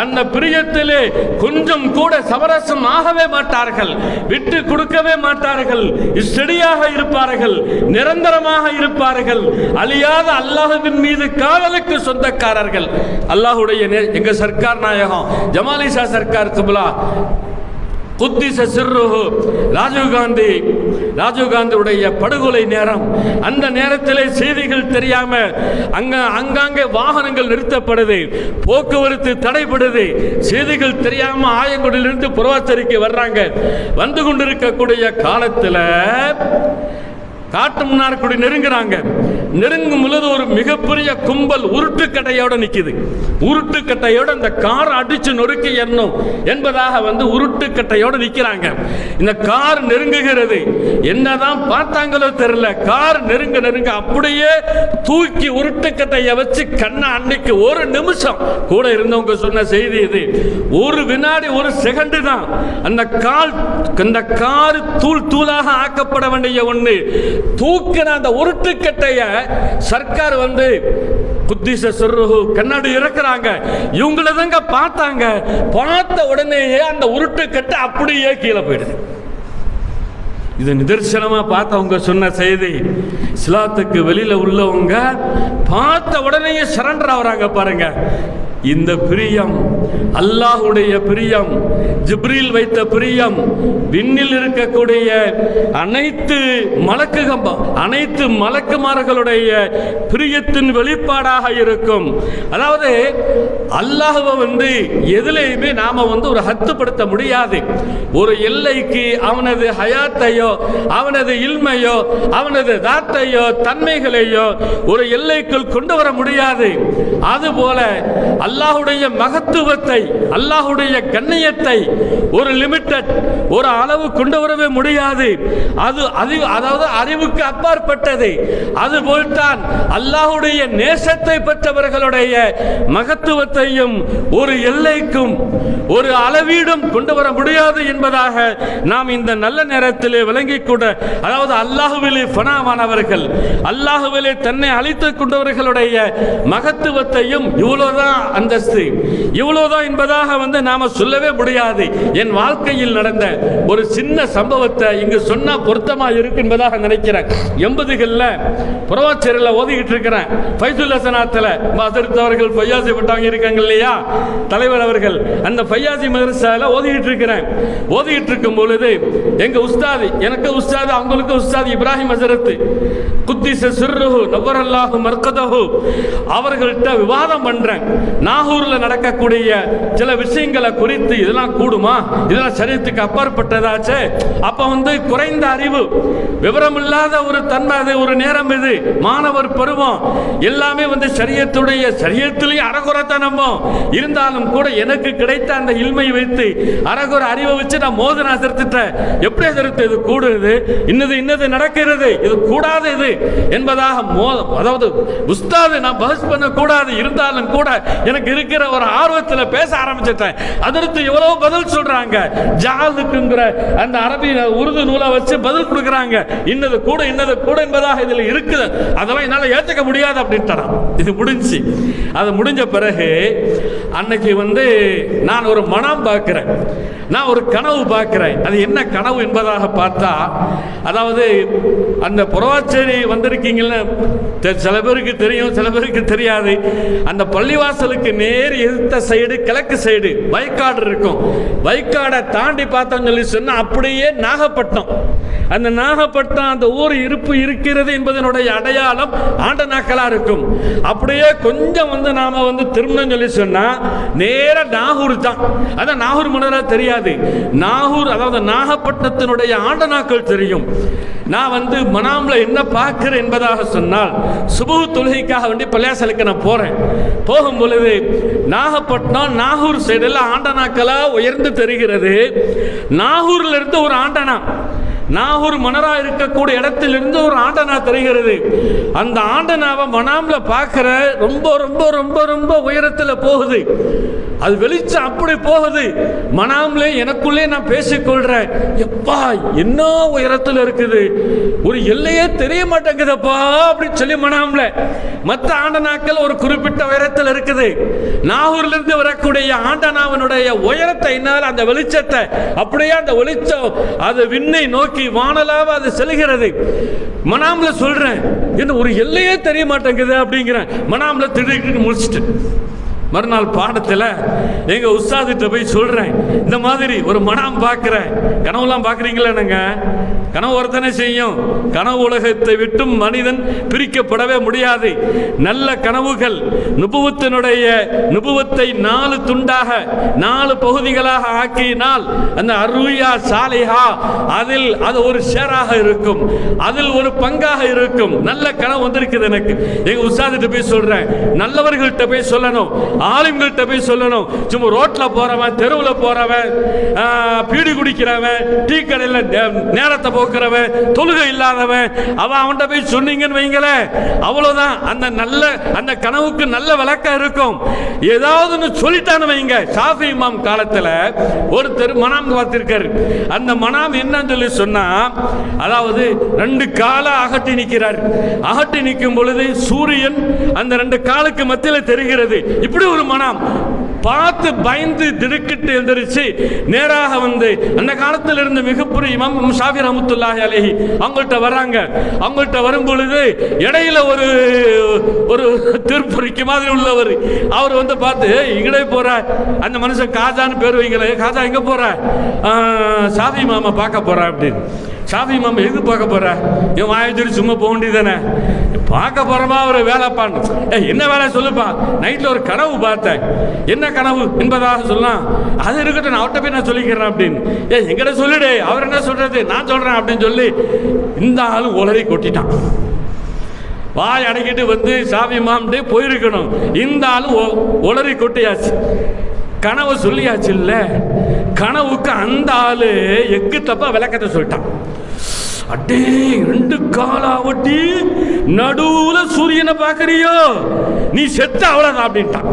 அந்த பிரியத்திலே கொஞ்சம் கூட சமரசம் ஆகவே மாட்டார்கள், விட்டு கொடுக்கவே மாட்டார்கள், ஸ்டெடியாக இருப்பார்கள், நிரந்தரமாக இருப்பார்கள். அழியாத அல்லாஹ்வின் மீது காதலுக்கு சொந்தக்காரர்கள். அல்லாஹ்வுடைய எங்க சர்க்கார் நாயகம் ஜமால் ஷா சர்க்கார் கிப்லா குத்திஸ சிர்ருஹு ராஜீவ் காந்தியுடைய படுகொலை நேரம், அந்த நேரத்திலே செய்திகள் தெரியாம அங்காங்கே வாகனங்கள் நிறுத்தப்படுது, போக்குவரத்து தடைபடுது. செய்திகள் தெரியாம ஆயங்குடியிலிருந்து புறவாச்சரிக்கை வர்றாங்க. வந்து கொண்டிருக்கக்கூடிய காலத்தில் காட்டு முன்னார்குடி நெருங்குறாங்க. நெருங்கும் பொழுது ஒரு மிகப்பெரிய கும்பல் உருட்டுக்கட்டையோட நிக்குது. உருட்டுக்கட்டையோட அந்த கார் அடிச்சு நொறுக்கி எண்ணும் என்பதாக உருட்டுக்கட்டையோட நிக்கிறாங்க. இந்த கார் நெருங்குகிறது. என்னதான் பார்த்தாங்களோ தெரியல, கார் நெருங்க அப்படியே தூக்கி உருட்டுக்கட்டைய வச்சு கண்ணை அன்னைக்கு ஒரு நிமிஷம் கூட இருந்தவங்க சொன்ன செய்தி இது. ஒரு வினாடி, ஒரு செகண்ட் தான் அந்த கார் தூள் தூளாக ஆக்கப்பட வேண்டிய ஒண்ணு. தூக்கின அந்த உருட்டுக்கட்டைய சர்க்கார் குத்திஸ சிர்ருஹு கண்ணாடி இறக்குறாங்க. இவங்கள தாங்க பார்த்தாங்க. பார்த்த உடனேயே அந்த உருட்டுக்கட்டை அப்படியே கீழே போயிடுது. இது நிதர்சனமா பார்த்தவங்க சொன்ன செய்தி. இஸ்லாத்துக்கு வெளியில உள்ளவங்க பார்த்த உடனேயே சரண்டர் ஆகுறாங்க பாருங்க. இந்த பிரியம் அல்லாஹ்வுடைய பிரியம், ஜிப்ரீல் வைத்த பிரியம், விண்ணில் இருக்கக்கூடிய அனைத்து மலக்குமார்களுடைய பிரியத்தின் வெளிப்பாடாக இருக்கும். அதாவது அல்லாஹ்வை எதிலையுமே நாம ஒரு ஹத்துப்படுத்த முடியாது. ஒரு எல்லைக்கு அவனது ஹயாத்தையோ, அவனது இல்மையோ, அவனது தாத்தையோ, தன்மைகளையோ ஒரு எல்லைக்குள் கொண்டு வர முடியாது. அதுபோல அல்லாஹ்வுடைய மகத்துவத்தை, அல்லாஹ்வுடைய கண்ணியத்தை ஒரு லிமிட்டட், ஒரு அளவு கொண்டு வரவே முடியாது. அதாவது அறிவுக்கு அப்பாற்பட்டது. அதுபோல்தான் அல்லாஹ்வுடைய நேசத்தை பெற்றவர்களுடைய மகத்துவத்தையும் ஒரு எல்லைக்கும் ஒரு அளவீடும் கொண்டு வர முடியாது என்பதாக நாம் இந்த நல்ல நேரத்திலே விளங்கிக் கூட, அதாவது அல்லாஹ்விலே ஃபனாவானவர்கள், அல்லாஹ்விலே தன்னை அழித்துக் கொண்டவர்களுடைய மகத்துவத்தையும் இவ்வளவுதான் அந்தஸ்து, இவ்வளவுதான் என்பதாக நாம சொல்லவே முடியாது. என் வாழ்க்கையில் நடந்த ஒரு சின்ன சம்பவத்தை இங்கு சொன்னா பொருத்தமா இருக்கு என்பதாக நினைக்கிறேன். 80களில் புறவாச்சேரியில் ஓதிக்கிட்டு இருக்கிறேன். ஃபைசுல் ஹசனாத்தில் அவர்கள் ஃபையாசி பட்டவங்க இருக்காங்க இல்லையா, தலைவர் அவர்கள், அந்த ஃபையாசி மதரசாவில் ஓதிக்கிட்டு இருக்கிறேன். ஓதிக்கிட்டு இருக்கும் பொழுது எங்க உஸ்தாது, எனக்கு உஸ்தாது, அவங்களுக்கு உஸ்தாது இப்ராஹிம் ஹஸரத் குத்திஸ சிர்ருஹு நவ்வரல்லாஹு மர்கதஹு அவர்கள்ட்ட விவாதம் பண்றேன். நாகூர்ல நடக்கக்கூடிய சில விஷயங்களை குறித்து, இதெல்லாம் கூடுமா, இதெல்லாம் சரியத்துக்கு அப்பாற்பட்டதாச்சு. அப்ப குறைந்த அறிவு, விவரமில்லாத ஒரு தன்மை, அது ஒரு நேரம், இது மாணவர் பருவம், எல்லாமே சரியத்திலேயே அரகுரத்தனமோ இருந்தாலும் கூட எனக்கு கிடைத்த அந்த இல்மை வைத்து அரகுர அறிவை வச்சு நான் மோதன அசர்த்திட்டேன். எப்படி அசர்த்து இது கூடுது, இன்னது நடக்கிறது, இது கூடாது இது என்பதாக அதாவது உஸ்தாது நான் பஹஸ் பண்ண கூடாது, இருந்தாலும் கூட எனக்கு இருக்கிற ஒரு ஆர்வத்தில் பேச ஆரம்பிச்சிட்டேன். அதற்கு எவ்வளவு பதில் சொல்றாங்க. ஜாலுக்குங்கிற அந்த அரபி உருது நூலை வச்சு பதில் கொடுக்குறாங்க. இன்னது கூட என்பதாக இதுல இருக்குது, அதெல்லாம் என்னால ஏற்றுக்க முடியாது அப்படின்ட்டான். இது முடிஞ்சு, அது முடிஞ்ச பிறகு அன்னைக்கு நான் ஒரு மனம் பார்க்கிறேன், நான் ஒரு கனவு பார்க்கிறேன். அது என்ன கனவு என்பதாக பார்த்தா, அதாவது அந்த புறவாச்சேரி வந்திருக்கீங்கன்னு சில பேருக்கு தெரியும், சில பேருக்கு தெரியாது. அந்த பள்ளிவாசலுக்கு நேர் எதிர்த்த சைடு, கிழக்கு சைடு வயக்காடு இருக்கும். வயக்காடை தாண்டி பார்த்தோம்னு சொல்லி சொன்னா அப்படியே நாகப்பட்டினம். அந்த நாகப்பட்டினம் அந்த ஊர் இருப்பு இருக்கிறது என்பதனுடைய அடையாளம் ஆண்டநாக்களா இருக்கும். அப்படியே கொஞ்சம் நாம திருமணம் சொல்லி சொன்னா நேர நாகூர் தான். அதான் நாகூர் மன்னரா தெரியாது. நாகூர் அதாவது நாகப்பட்டினத்தினுடைய ஆண்டநாக்கள் தெரியும். நான் மனாம்ல என்ன பார்க்கிறேன் என்பதாக சொன்னால், சுபஹ் தொழுகைக்காக வேண்டி பள்ளியாசலுக்கு நான் போறேன். போகும் பொழுது நாகப்பட்டினம் நாகூர் சைடில் ஆண்டனாக்களா உயர்ந்து தெரிகிறது. நாகூர்ல இருந்து ஒரு ஆண்டனா நாகூர் மணரா இருக்கக்கூடிய இடத்திலிருந்து ஒரு ஆண்டனா தெரிகிறது. அந்த ஆண்டனாவை மனாம்ல பார்க்கிற ரொம்ப ரொம்ப ரொம்ப ரொம்ப உயரத்தில் போகுது. அது வெளிச்சம் அப்படி போகுது. மனாம்ல எனக்குள்ளே நான் பேசிக்கொள்றேன், எப்பா என்ன உயரத்தில் இருக்குது, ஒரு எல்லையே தெரிய மாட்டேங்குதப்பா அப்படின்னு சொல்லி மனாம்ல. மற்ற ஆண்டனாக்கள் ஒரு குறிப்பிட்ட உயரத்தில் இருக்குது. நாகூர்ல இருந்து வரக்கூடிய ஆண்டனாவினுடைய உயரத்தை என்னால் அந்த வெளிச்சத்தை அப்படியே அந்த வெளிச்சம் அது விண்ணை நோக்கி வானலாக அது செல்கிறது. மனாம்ல சொல்றேன், என்ன ஒரு எல்லையே தெரிய மாட்டேங்குது அப்படிங்கிறேன். மனாம்ல திடீர்னு முடிச்சுட்டு மறுநாள் பாடத்தில் எங்க உஸ்தாதிட்ட போய் சொல்றேன், இந்த மாதிரி ஒரு மனாம் பார்க்கிறேன். கனவுலாம் பார்க்குறீங்களா? கனவு ஒருத்தனை செய்யும். கனவு உலகத்தை விட்டும் மனிதன் பிரிக்கப்படவே முடியாது. நல்ல கனவுகள் நுபுவத்தை 4 துண்டாக 4 பகுதிகளாக ஆக்கினால் அந்த அருயா சாலிஹா அதில் அது ஒரு ஷேராக இருக்கும், அதில் ஒரு பங்காக இருக்கும். நல்ல கனவு வந்திருக்குது எனக்கு. எங்க உஸ்தாதிட்ட போய் சொல்றேன், நல்லவர்கள்ட்ட போய் சொல்லணும், ஆலிம்கள்ட்ட போய் சொல்லணும். சும்மா ரோட்ல போறவன், தெருவில் போறவன், பீடி குடிக்கிறவன், டீ கடையில் நேரத்தை போக்குறவன், தொழுகை இல்லாதவன், அவன்கிட்ட போய் சொன்னீங்கன்னு வைங்களேன், அவ்வளவுதான். அந்த கனவுக்கு நல்ல விளக்கம் இருக்கும். ஏதாவது சொல்லிட்டான்னு வைங்க. ஷாஃபி இமாம் காலத்தில் ஒரு மனாம் பார்த்திருக்காரு. அந்த மனாம் என்னன்னு சொல்லி சொன்னா, அதாவது 2 காலை அகட்டி நிற்கிறார். அகட்டி நிற்கும் பொழுது சூரியன் அந்த 2 காலுக்கு மத்தியில் தெரிகிறது. இப்படி ஒரு மனம் பார்த்து பயந்து திடுக்கிட்டு எழுந்திருச்சு நேராக வந்து அந்த காலத்தில் இருந்த மிகப்பெரிய இமாம் ஷாஃபி ரஹ்மத்துல்லாஹி அலைஹி அவங்கள்ட்ட வர்றாங்க. அவங்கள்ட்ட வரும் பொழுது இடையில ஒரு திருப்பூரிக்கு மாதிரி உள்ளவர் அவர் வந்து பார்த்து, இங்கடே போற அந்த மனுஷன் காஜான்னு பேர் வைங்களே, காஜா எங்க போற? ஷாஃபி இமாமை பார்க்க போற அப்படின்னு. ஷாஃபி இமாம் எது பார்க்க போற? என் வாயத்தொடி சும்மா போக வேண்டியதானே, பார்க்க போறமா ஒரு வேலை பாண்டு. என்ன வேலை சொல்லுப்பா? நைட்ல ஒரு கனவு பார்த்தேன். என்ன கனவு என்பதாக சொல்லலாம். அது இருக்கட்டும், நான் அவர்கிட்ட போய் நான் சொல்லிக்கிறேன் அப்படின்னு. எங்கிட்ட சொல்லிடு, அவர் என்ன சொல்றது, நான் சொல்றேன் அப்படின்னு சொல்லி இந்த ஆளு உளறி கொட்டிட்டான். வாய் அடைக்கிட்டு வந்து ஷாஃபி இமாம்கிட்டே போயிருக்கணும். இந்த ஆளு உளறி கொட்டியாச்சு. கனவு சொல்லியாச்சு இல்ல, கனவுக்கு அந்த ஆளு எக்கு தப்பா விளக்கத்தை சொல்லிட்டான். அட்டே 2 காலாவட்டி நடுவுல சூரியனை பார்க்கறியோ, நீ செத்த அவ்வளவுதான் அப்படின்ட்டான்.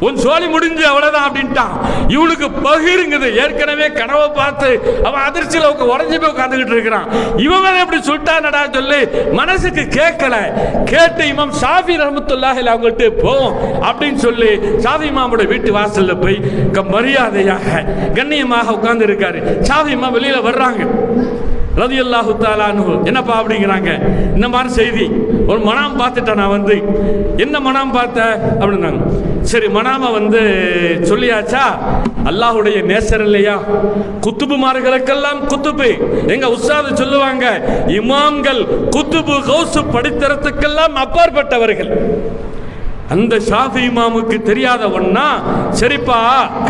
உன் சோழி முடிஞ்சு அவ்வளவுதான் அப்படின்ட்டான். இவனுக்கு பகிருங்குது. ஏற்கனவே கனவை பார்த்து அவன் அதிர்ச்சியில் உடஞ்சி போய் உட்காந்துக்கிட்டு இருக்கிறான். இவன் எப்படி சொல்லிட்டானடா சொல்லி மனசுக்கு கேட்கல. கேட்டு இமாம் ஷாஃபி ரஹ்மத்துல்லாஹி அவங்கள்ட்ட போவோம் அப்படின்னு சொல்லி ஷாஃபி இமாமோட வீட்டு வாசல்ல போய் மரியாதையாக கண்ணியமாக உட்கார்ந்து இருக்காரு. ஷாஃபி இமாம் வெளியில வர்றாங்க. ரலியல்லாஹு தஆலா அன்ஹு என்னப்பா அப்படிங்கிறாங்க. இந்த மாதிரி செய்தி, ஒரு மனாம் பார்த்துட்டேன் நான் வந்து. என்ன மனாம் பார்த்த அப்படின்னாங்க. சரி, மனாம வந்து சொல்லியாச்சா? அல்லாஹுடைய நேசர் இல்லையா, குத்துபுமார்களுக்கெல்லாம் குத்துபு. எங்க உஸ்தாது சொல்லுவாங்க, இமாம்கள் குத்துபு கௌசு படித்தரத்துக்கெல்லாம் அப்பாற்பட்டவர்கள். அந்த ஷாஃபி இமாமுக்கு தெரியாத ஒன்னா, சரிப்பா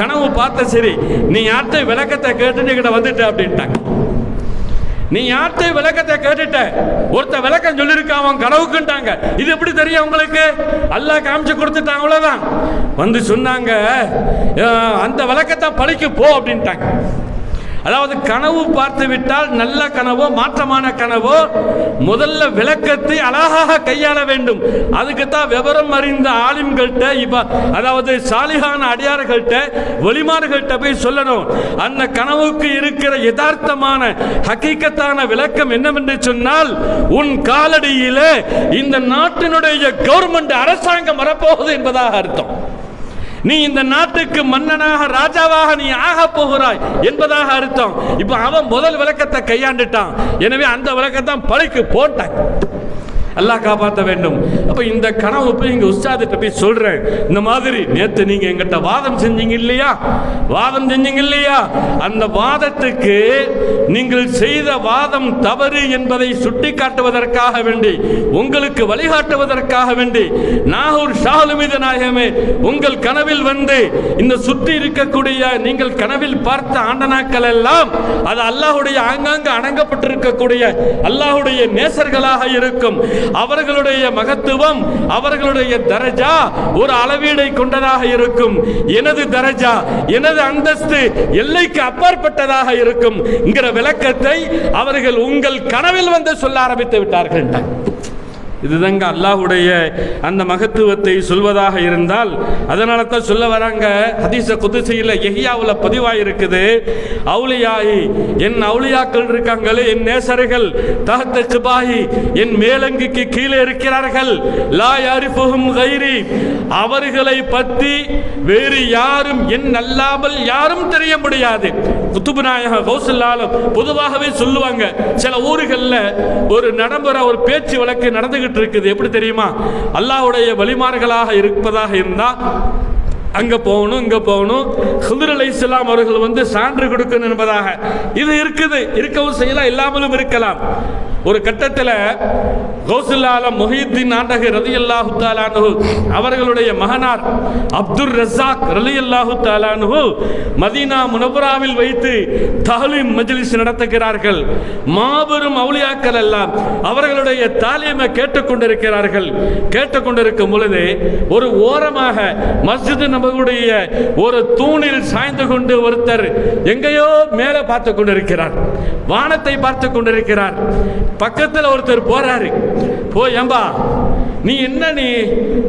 கனவு பார்த்த, சரி நீ யார்கிட்ட விளக்கத்தை கேட்டு கிட்ட வந்துட்ட அப்படின்ட்டாங்க. நீ யார்கிட்ட விளக்கத்தை கேட்டுட்ட, ஒருத்த விளக்கம் சொல்லியிருக்க அவன் கனவுக்குன்ட்டாங்க. இது எப்படி தெரியும் உங்களுக்கு? அல்லாஹ் காமிச்சு கொடுத்துட்டாங்க, அவ்வளவுதான். வந்து சொன்னாங்க, அந்த விளக்கத்தை பழிக்கு போ அப்படின்ட்டாங்க. அதாவது கனவு பார்த்து விட்டால் நல்ல கனவோ மாற்றமான கனவோ முதல்ல விளக்கத்தை அழகாக கையாள வேண்டும். அதுக்குத்தான் விவரம் அறிந்த ஆலிம்கள்ட்ட, அதாவது சாலிஹான அடியார்கள்ட்ட வலிமார்கள்ட்ட போய் சொல்லணும். அந்த கனவுக்கு இருக்கிற யதார்த்தமான ஹகீகத்தான விளக்கம் என்னவென்று சொன்னால், உன் காலடியிலே இந்த நாட்டினுடைய கவர்மெண்ட் அரசாங்கம் வரப்போகுது என்பதாக அர்த்தம். நீ இந்த நாட்டுக்கு மன்னனாக ராஜாவாக நீ ஆக போகிறாய் என்பதாக அர்த்தம். இப்ப அவன் முதல் விளக்கத்தை கையாண்டுட்டான். எனவே அந்த விளக்கத்தான் பழிக்கு போட்டான். அல்லாஹ் காப்பாற்ற வேண்டும். அப்ப இந்த கனவு போய் இங்க உஸ்தாதிட்ட போய் சொல்றேன், இந்த மாதிரி நேத்து நீங்க எங்கிட்ட வாதம் செஞ்சீங்க இல்லையா, அந்த வாதத்துக்கு நீங்கள் செய்த வாதம் தவறு என்பதை சுட்டி காட்டுவதற்காக வேண்டி, உங்களுக்கு வழிகாட்டுவதற்காக வேண்டி, நாகூர் ஷாஹுல் மீது நாயகமே உங்கள் கனவில் வந்து இந்த சுற்றி இருக்கக்கூடிய நீங்கள் கனவில் பார்த்த ஆண்டனாக்கள் எல்லாம் அது அல்லாஹுடைய ஆங்காங்கு அடங்கப்பட்டிருக்கக்கூடிய அல்லாஹுடைய நேசர்களாக இருக்கும். அவர்களுடைய மகத்துவம், அவர்களுடைய தரஜா ஒரு அளவீடை கொண்டதாக இருக்கும். எனது தரஜா, எனது அந்தஸ்து எல்லைக்கு அப்பாற்பட்டதாக இருக்கும் என்கிற விளக்கத்தை அவர்கள் உங்கள் கனவில் வந்து சொல்ல ஆரம்பித்து விட்டார்கள். இதுதாங்க அல்லாஹ்வுடைய அந்த மகத்துவத்தை சொல்வதாக இருந்தால், அதனால தான் சொல்ல வராங்க. ஹதீஸ குதுசியில யஹ்யாவுல பதிவாக இருக்குது. அவுலியாயி, என் அவுலியாக்கள் இருக்காங்களே, என் நேசர்கள், தஹ்த கிபாஹி, என் மேலங்கிக்கு கீழே இருக்கிறார்கள். லா யரிஃபுஹும் கைரி, அவர்களை பற்றி வேறு யாரும், என் அல்லாமல் யாரும் தெரிய முடியாது. குத்துபு நாயக கௌசுல் ஆலம் பொதுவாகவே சொல்லுவாங்க, சில ஊர்களில் ஒரு நடைமுறை, ஒரு பேச்சு வழக்கு நடந்துகிட்டு இருக்குது. எப்படி தெரியுமா? அல்லாஹ்வுடைய வலிமார்களாக இருப்பதாக இருந்தா அங்க போகணும், இங்க போகணும். ஹித்ர் அலைஹிஸ்ஸலாம் அவர்கள் வந்து சான்று கொடுக்கணும் என்பதாக இது இருக்குது. இருக்கவும் செய்யலாம், இல்லாமலும் இருக்கலாம். ஒரு கட்டத்தில் கௌசுல் ஆலம் முஹியுத்தீன் நாண்டகி ரலியல்லாஹு தஆலா அன்ஹு அவர்களுடைய மகனார் அப்துர் ரஸாக் ரலியல்லாஹு தஆலா அன்ஹு மதீனா முனவ்வராவில் வைத்து தஹ்லீம் மஜ்லிஸ் நடத்துகிறார்கள். மாபெரும் அவுலியாக்கள் எல்லாம் அவர்களுடைய தாலீமை கேட்டுக்கொண்டிருக்கிறார்கள். கேட்டுக்கொண்டிருக்கும் பொழுது ஒரு ஓரமாக மஸ்ஜித் நபவியுடைய ஒரு தூணில் சாய்ந்து கொண்டு ஒருத்தர் எங்கேயோ மேலே பார்த்து கொண்டிருக்கிறார், வானத்தை பார்த்து கொண்டிருக்கிறார். பக்கத்தில் ஒருத்தர் போறாரு. போய், ஏம்பா நீ என்ன, நீ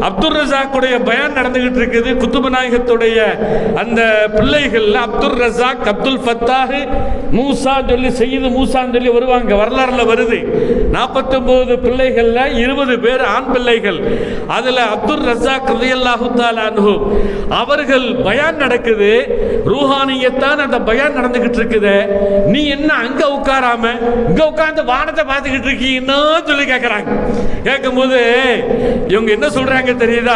அப்துல் ரஸாக்குடைய பயான் நடந்துகிட்டு இருக்குது. குத்துபு நாயகத்துடைய அந்த பிள்ளைகள் அப்துல் ரஸாக், அப்துல் ஃபத்தாஹ், மூசா சொல்லி செய்து மூசான்னு சொல்லி வருவாங்க, வரலாறுல வருது. 49 பிள்ளைகள்ல 20 பேர் ஆண் பிள்ளைகள். அதுல அப்துல் ரஸாக் ரலியல்லாஹு தஆலா அன்ஹு அவர்கள் பயான் நடக்குது. ரூஹானியத்தான் அந்த பயான் நடந்துகிட்டு இருக்குது. நீ என்ன அங்க உட்காராம இங்க உட்கார்ந்து வானத்தை பார்த்துக்கிட்டு இருக்கீங்கன்னு சொல்லி கேட்கிறாங்க. கேட்கும் போது இவங்க என்ன சொல்றாங்க தெரியுதா?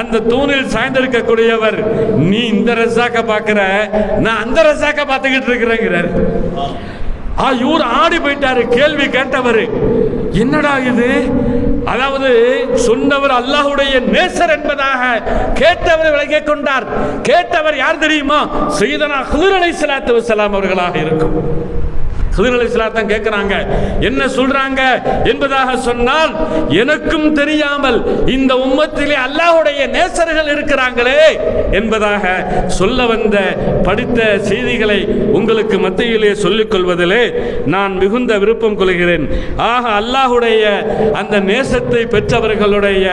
அந்த தூணில் சாய்ந்திருக்கக்கூடியவர், நீ இந்த ரஸாக்க பார்க்கிற, நான் அந்த ரஸாக்க பார்த்துக்கிட்டு இருக்கிறேங்கிறார். இவர் ஆடி போயிட்டாரு. கேள்வி கேட்டவர், என்னடா இது? அதாவது சொன்னவர் அல்லாஹ்வுடைய நேசர் என்பதாக கேட்டவர் விளங்கிக் கொண்டார். கேட்டவர் யார் தெரியுமா? சையதனா ஹித்ர் அலைஹிஸ்ஸலாத்து வஸ்ஸலாம் அவர்களாக இருக்கும். ஹித்ர் அலைஹிஸ்ஸலாம் தான் கேட்கிறாங்க, என்ன சொல்றாங்க என்பதாக சொன்னால், எனக்கும் தெரியாமல் இந்த உம்மத்திலே அல்லாஹ்வுடைய நேசர்கள் இருக்கிறாங்களே என்பதாக சொல்ல வந்த படித்த செய்திகளை உங்களுக்கு மத்தியிலே சொல்லிக் கொள்வதிலே நான் மிகுந்த விருப்பம் கொள்கிறேன். ஆக அல்லாஹ்வுடைய அந்த நேசத்தை பெற்றவர்களுடைய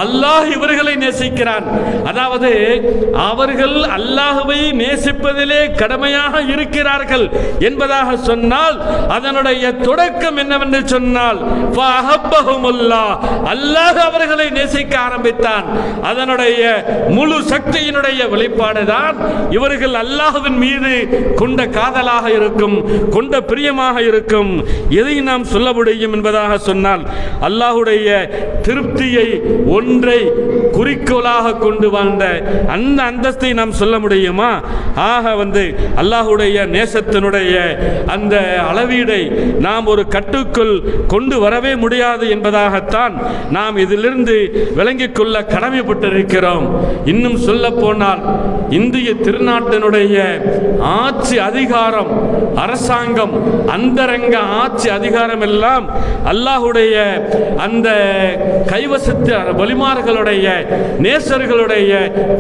அல்லாஹ் இவர்களை நேசிக்கிறான். அதாவது அவர்கள் அல்லாஹ்வை நேசிப்பதிலே கடமையாக இருக்கிறார்கள் என்பதாக சொன்னால், அதனுடைய தொடக்கம் என்னவென்று சொன்னால், அல்லாஹ் அவர்களை நேசிக்க ஆரம்பித்தான். அதனுடைய முழு சக்தியினுடைய வெளிப்பாடுதான் இவர்கள் அல்லாஹ்வின் மீது கொண்ட காதலாக இருக்கும், கொண்ட பிரியமாக இருக்கும். எதை நாம் சொல்ல முடியும் என்பதாக சொன்னால், அல்லாஹ்வுடைய திருப்தியை ஒன்றை குறிக்கோளாக கொண்டு வாழ்ந்த அந்த அந்தஸ்தை நாம் சொல்ல முடியுமா? ஆக அல்லாஹ்வுடைய நேசத்தினுடைய அந்த அளவீடை நாம் ஒரு கட்டுக்குள் கொண்டு வரவே முடியாது என்பதாகத்தான் நாம் இதிலிருந்து விளங்கிக் கொள்ள கடமைப்பட்டிருக்கிறோம். இன்னும் சொல்ல போனால், இந்திய திருநாட்டினுடைய ஆட்சி அதிகாரம், அரசாங்கம், அந்தரங்க ஆட்சி அதிகாரம் எல்லாம் அல்லாஹ்வுடைய அந்த கைவசத்தில், வலிமார்களுடைய நேசர்களுடைய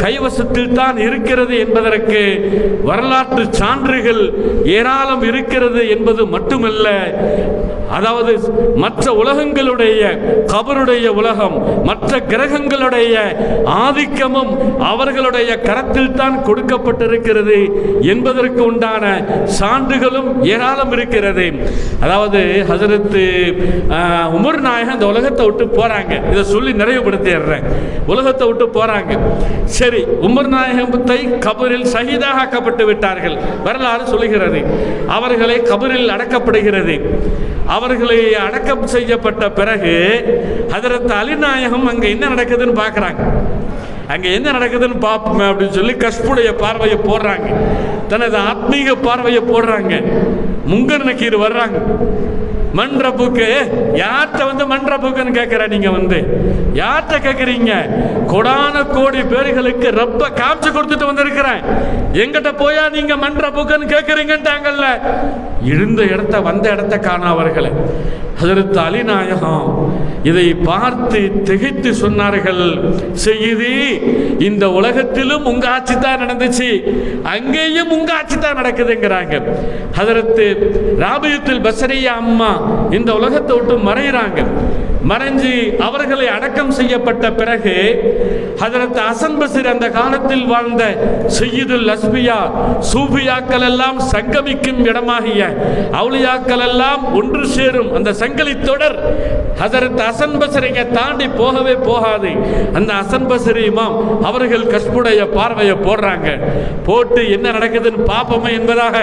கைவசத்தில் தான் இருக்கிறது என்பதற்கு வரலாற்று சான்றுகள் ஏராளம் இருக்கிறது என்பது மட்டுமல்ல, அதாவது மற்ற உலகங்களுடைய, கபருடைய உலகம், மற்ற கிரகங்களுடைய ஆதிக்கமும் அவர்களுடைய கரத்தில் தான் கொடுக்கப்பட்டிருக்கிறது என்பதற்கு உண்டான சான்றுகளும் ஏராளம் இருக்கிறது. அதாவது ஹஜரத் உமர் நாயகம் இந்த உலகத்தை விட்டு போறாங்க. இதை சொல்லி நிறைவுபடுத்திடுறேன். உலகத்தை விட்டு போறாங்க. சரி, உமர் நாயகத்தை கபரில் ஷஹீதாக ஆக்கப்பட்டு விட்டார்கள். வரலாறு சொல்லுகிறது. அவர்களை கபரில் அடக்கப்படுகிறது. அவர்களை அடக்கம் செய்யப்பட்ட பிறகு ஹஜரத் அலி நாயகம் அங்க என்ன நடக்குதுன்னு பார்க்கறாங்க. அங்க என்ன நடக்குதுன்னு பார்ப்போம் அப்படின்னு சொல்லி கஷ்புடைய பார்வையை போடுறாங்க, தனது ஆத்மீக பார்வையை போடுறாங்க. முங்கர் நக்கீர் வர்றாங்க. மன்றப்புக்கு யார்கிட்ட மன்றப்புக்குன்னு கேட்கிற, நீங்க யார்கிட்ட கேட்குறீங்க? கொடான கோடி பேர்களுக்கு ரப்ப காமிச்சு கொடுத்துட்டு வந்திருக்கிறேன், எங்கிட்ட போயா நீங்க மன்றப்புக்குன்னு கேட்குறீங்கன்ட்டாங்கல்ல. இருந்த இடத்த வந்த இடத்த காண அவர்களை ஹஜரத் அலி நாயகம் இதை பார்த்து திகைத்து சொன்னார்கள், செய்யுது இந்த உலகத்திலும் உங்க ஆட்சி தான் நடந்துச்சு, அங்கேயும் உங்க ஆட்சி தான் நடக்குதுங்கிறாங்க. ஹதரத்து ராபியத்துல் பஸ்ரியா அம்மா இந்த உலகத்தை விட்டு மறைகிறாங்க. மறைஞ்சு அவர்களை அடக்கம் செய்யப்பட்ட பிறகு ஹதரத் ஹசன் பஸ்ரி அந்த காலத்தில் வாழ்ந்த சய்யிதுல் அஸ்பியா சூஃபியாக்கள் எல்லாம் சங்கமிக்கும் இடமாகிய அவுலியாக்கள் எல்லாம் ஒன்று சேரும் அந்த சங்கிலி தொடர் ஹதரத் ஹசன் பஸ்ரியை தாண்டி போகவே போகாது. அந்த ஹசன் பஸ்ரி இமாம் அவர்கள் கஷ்புடைய பார்வையை போடுறாங்க. போட்டு என்ன நடக்குதுன்னு பார்ப்போமே என்பதாக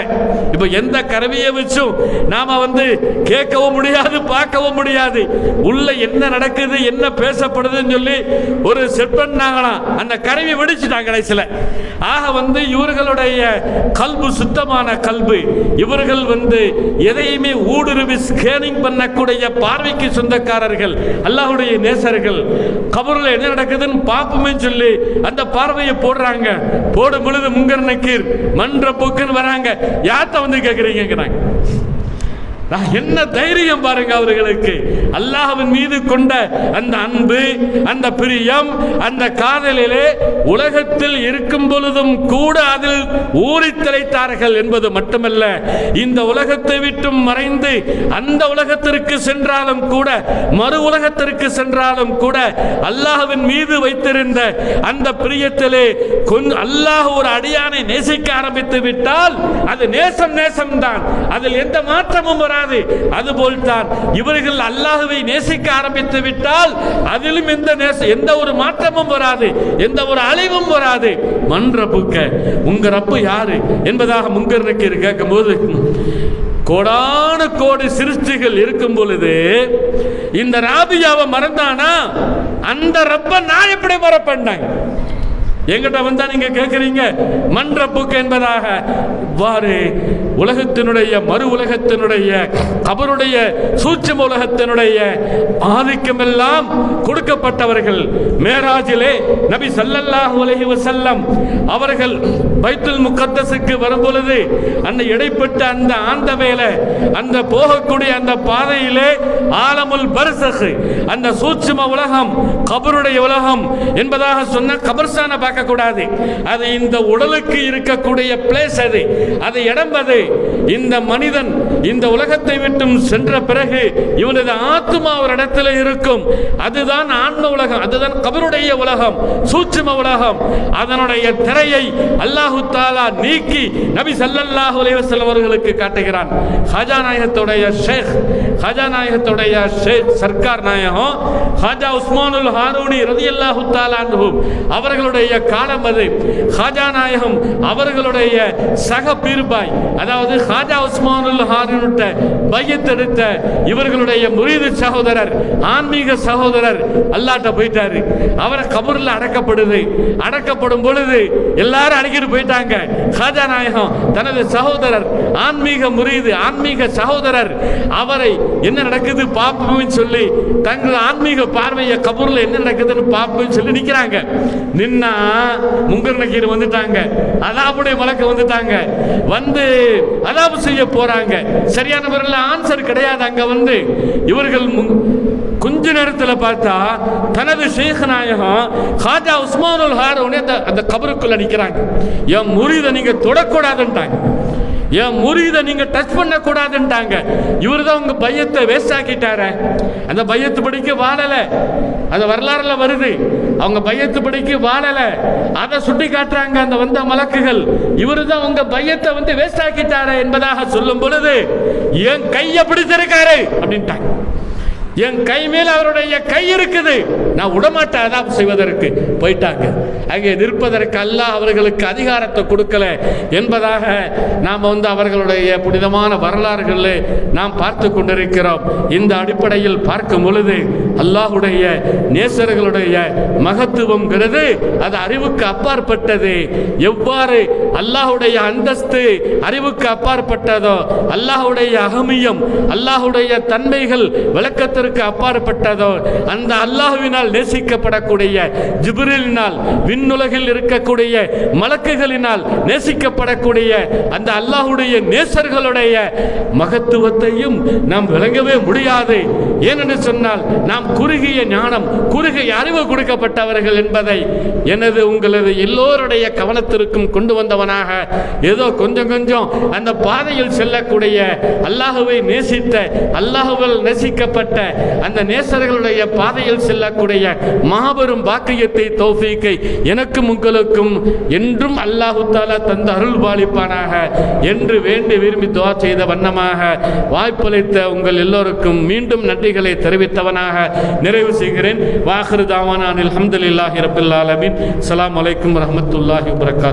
இப்போ எந்த கருவியை வச்சும் நாம கேட்கவும் முடியாது, பார்க்கவும் முடியாது. உள்ள என்ன நடக்குது, என்ன பேசப்படுதுன்னு சொல்லி ஒரு செட் பண்ணாங்களாம். அந்த கருவி வெடிச்சுட்டாங்க கடைசியில். ஆக இவர்களுடைய கல்பு சுத்தமான கல்பு. இவர்கள் எதையுமே ஊடுருவி ஸ்கேனிங் பண்ணக்கூடிய பார்வைக்கு சொந்தக்காரர்கள், அல்லாஹ்வுடைய நேசர்கள். கபரில் என்ன நடக்குதுன்னு பார்ப்போமே சொல்லி அந்த பார்வையை போடுறாங்க. போடும் பொழுது முங்கர் நக்கீர் மன்ற போக்குன்னு வராங்க. யார்த்த கேட்குறீங்கிறாங்க. என்ன தைரியம் பாருங்க அவர்களுக்கு. அல்லாஹ்வின் மீது கொண்ட அந்த அன்பு, அந்த பிரியம், அந்த காதலிலே உலகத்தில் இருக்கும் பொழுதும் கூட அதில் ஊறி திளைத்தார்கள் என்பது மட்டுமல்ல, இந்த உலகத்தை விட்டும் மறைந்து அந்த உலகத்திற்கு சென்றாலும் கூட, மறு உலகத்திற்கு சென்றாலும் கூட அல்லாஹ்வின் மீது வைத்திருந்த அந்த பிரியத்திலே அல்லாஹ் ஒரு அடியானை நேசிக்க ஆரம்பித்து விட்டால் அது நேசம்தான், அதில் எந்த மாற்றமும் வராது. அதுபோல்தான் இவர்கள் அல்லாஹ்வை நேசிக்க ஆரம்பித்து விட்டால் அதிலும் எந்த ஒரு மாற்றமும் வராது, எந்த ஒரு அழிவும் வராது. மன் ரப்புக்க, உங்க ரப்பு யாரு என்பதாக முங்கர் நக்கீர் கேட்கும் போது, கோடானு கோடி சிருஷ்டிகள் இருக்கும் பொழுது இந்த ராபியாவை மறந்தானா அந்த ரப்ப நான் எப்படி மறப்பேன்னாங்க. எங்கிட்ட வந்தா நீங்க கேட்கிறீங்க மன்ற புக்கு என்பதாக. இவ்வாறு உலகத்தினுடைய மறு உலகத்தினுடைய கபருடைய சூட்சும உலகத்தினுடைய ஆதிக்கம் எல்லாம் கொடுக்கப்பட்டவர்கள். மேராஜிலே நபி ஸல்லல்லாஹு அலைஹி வஸல்லம் அவர்கள் பைத்துல் முகத்தஸுக்கு வரும் பொழுது அந்த இடைப்பட்ட அந்த ஆந்த வேலை, அந்த போகக்கூடிய அந்த பாதையிலே ஆலமுல் பர்ஸக், அந்த சூட்சும உலகம், கபருடைய உலகம் என்பதாக சொன்ன கபர்ஸ்தான பார்க்க கூடாது. அது இந்த உடலுக்கு இருக்கக்கூடிய பிளேஸ், அது இடம். அது இந்த மனிதன் இந்த உலகத்தை விட்டும் சென்ற பிறகு இவனது ஆத்மா ஒரு இடத்துல இருக்கும். அதுதான் ஆன்ம உலகம், அதுதான் கபருடைய உலகம், சூட்சும உலகம். அதனுடைய திரையை அல்லாஹு தஆலா நீக்கி நபி ஸல்லல்லாஹு அலைஹி வஸல்லம் அவர்களுக்கு காட்டுகிறான். ஹாஜா நாயகத்துடைய ஷேக், ஹாஜா நாயகத்துடைய ஷேக் சர்க்கார் நாயகம் ஹாஜா உஸ்மானுல் ஹாரூனி ரலியல்லாஹு தஆலா அன்ஹு அவர்களுடைய காலம் அது. ஹாஜா நாயகம் அவர்களுடைய சக பீர்பாய், அதாவது ஹாஜா உஸ்மானுல் ஹாரூன்ட்ட பையத் எடுத்த இவர்களுடைய முரீது சகோதரர், ஆன்மீக சகோதரர் அல்லாஹ்ட்ட போயிட்டாரு. அவரை கபூர்ல அடக்கப்படுது. அடக்கப்படும் பொழுது எல்லாரும் அடக்கிட்டு போயிட்டாங்க. ஹாஜா நாயகம் தனது சகோதரர், ஆன்மீக முரீது, ஆன்மீக சகோதரர், அவரை என்ன நடக்குது பாப்போம்னு சொல்லி தங்கள் ஆன்மீக பார்வையை கபூர்ல என்ன நடக்குதுன்னு பாப்போம்னு சொல்லி நிக்கிறாங்க. நின்னா முங்கர் நக்கீர் வந்துட்டாங்க, அதாபுடைய மலக்கு வந்துட்டாங்க. அதாபு செய்ய போறாங்க. சரியான முறையில் ஆன்சர் கிடையாது. அங்க இவர்கள் கொஞ்ச நேரத்தில் பார்த்தா தனது ஷேக் நாயகம் ஹாஜா உஸ்மானுல் ஹாரூனி அந்த கபருக்குள்ள நிக்கிறாங்க. என் முரீதை நீங்க தொடக்கூடாதுன்ட்டாங்க, என் முரீதை நீங்க டச் பண்ண கூடாதுன்ட்டாங்க. இவர் தான் உங்க பையத்தை வேஸ்ட் ஆக்கிட்டார. அந்த பையத்து படிக்க வாழல, அது வரலாறுல வருது. அவங்க பையத்து படிக்க வாழல, அதை சுட்டி காட்டுறாங்க அந்த வந்த மலக்குகள். இவரு தான் உங்க பையத்தை வேஸ்ட் ஆக்கிட்டார என்பதாக சொல்லும் பொழுது என் கையை பிடிச்சிருக்காரு அப்படின்ட்டாங்க. என் கை மேல் அவருடைய கை இருக்குது, நான் விடமாட்டேன் அதாப் செய்வதற்கு. போயிட்டாங்க. அங்கே நிற்பதற்கு அல்லாஹ் அவர்களுக்கு அதிகாரத்தை கொடுக்கல என்பதாக நாம் அவர்களுடைய புனிதமான வரலாறுகளில் நாம் பார்த்து கொண்டிருக்கிறோம். இந்த அடிப்படையில் பார்க்கும் பொழுது அல்லாஹுடைய நேசர்களுடைய மகத்துவம்ங்கிறது அது அறிவுக்கு அப்பாற்பட்டது. எவ்வாறு அல்லாஹுடைய அந்தஸ்து அறிவுக்கு அப்பாற்பட்டதோ, அல்லாஹுடைய அகமியம், அல்லாஹுடைய தன்மைகள் விளக்கத்திற்கு அப்பாற்பட்டதோ, அந்த அல்லாஹ்வினால் நேசிக்கப்படக்கூடிய ஜிப்ரீலினால், விண்ணுலகில் இருக்கக்கூடிய மலக்குகளினால் நேசிக்கப்படக்கூடிய அந்த அல்லாஹ்வுடைய நேசர்களுடைய மகத்துவத்தையும் நாம் விளங்கவே முடியாது. ஏனென்று சொன்னால் நாம் நாம் குறுகிய ஞானம், குறுகிய அறிவு கொடுக்கப்பட்டவர்கள் என்பதை எனது உங்களது எல்லோருடைய கவனத்திற்கும் கொண்டு வந்தவனாக, ஏதோ கொஞ்சம் கொஞ்சம் அந்த பாதையில் செல்லக்கூடிய, அல்லாஹுவை நேசித்த, அல்லாஹுவால் நேசிக்கப்பட்ட அந்த நேசர்களுடைய பாதையில் செல்லக்கூடிய மாபெரும் பாக்கியத்தை, தௌஃபீக்கை எனக்கும் உங்களுக்கும் என்றும் அல்லாஹு தஆலா தந்த அருள் பாலிப்பானாக என்று வேண்டி விரும்பி துஆ செய்த வண்ணமாக வாய்ப்பளித்த உங்கள் எல்லோருக்கும் மீண்டும் நன்றிகளை தெரிவித்தவனாக நிறைவு செய்கிறேன். வாஹிரு தாவானா அல்ஹம்துலில்லாஹி ரப்பில் ஆலமீன். அஸ்ஸலாமு அலைக்கும் வரஹ்மத்துல்லாஹி வபரகாத்துஹு.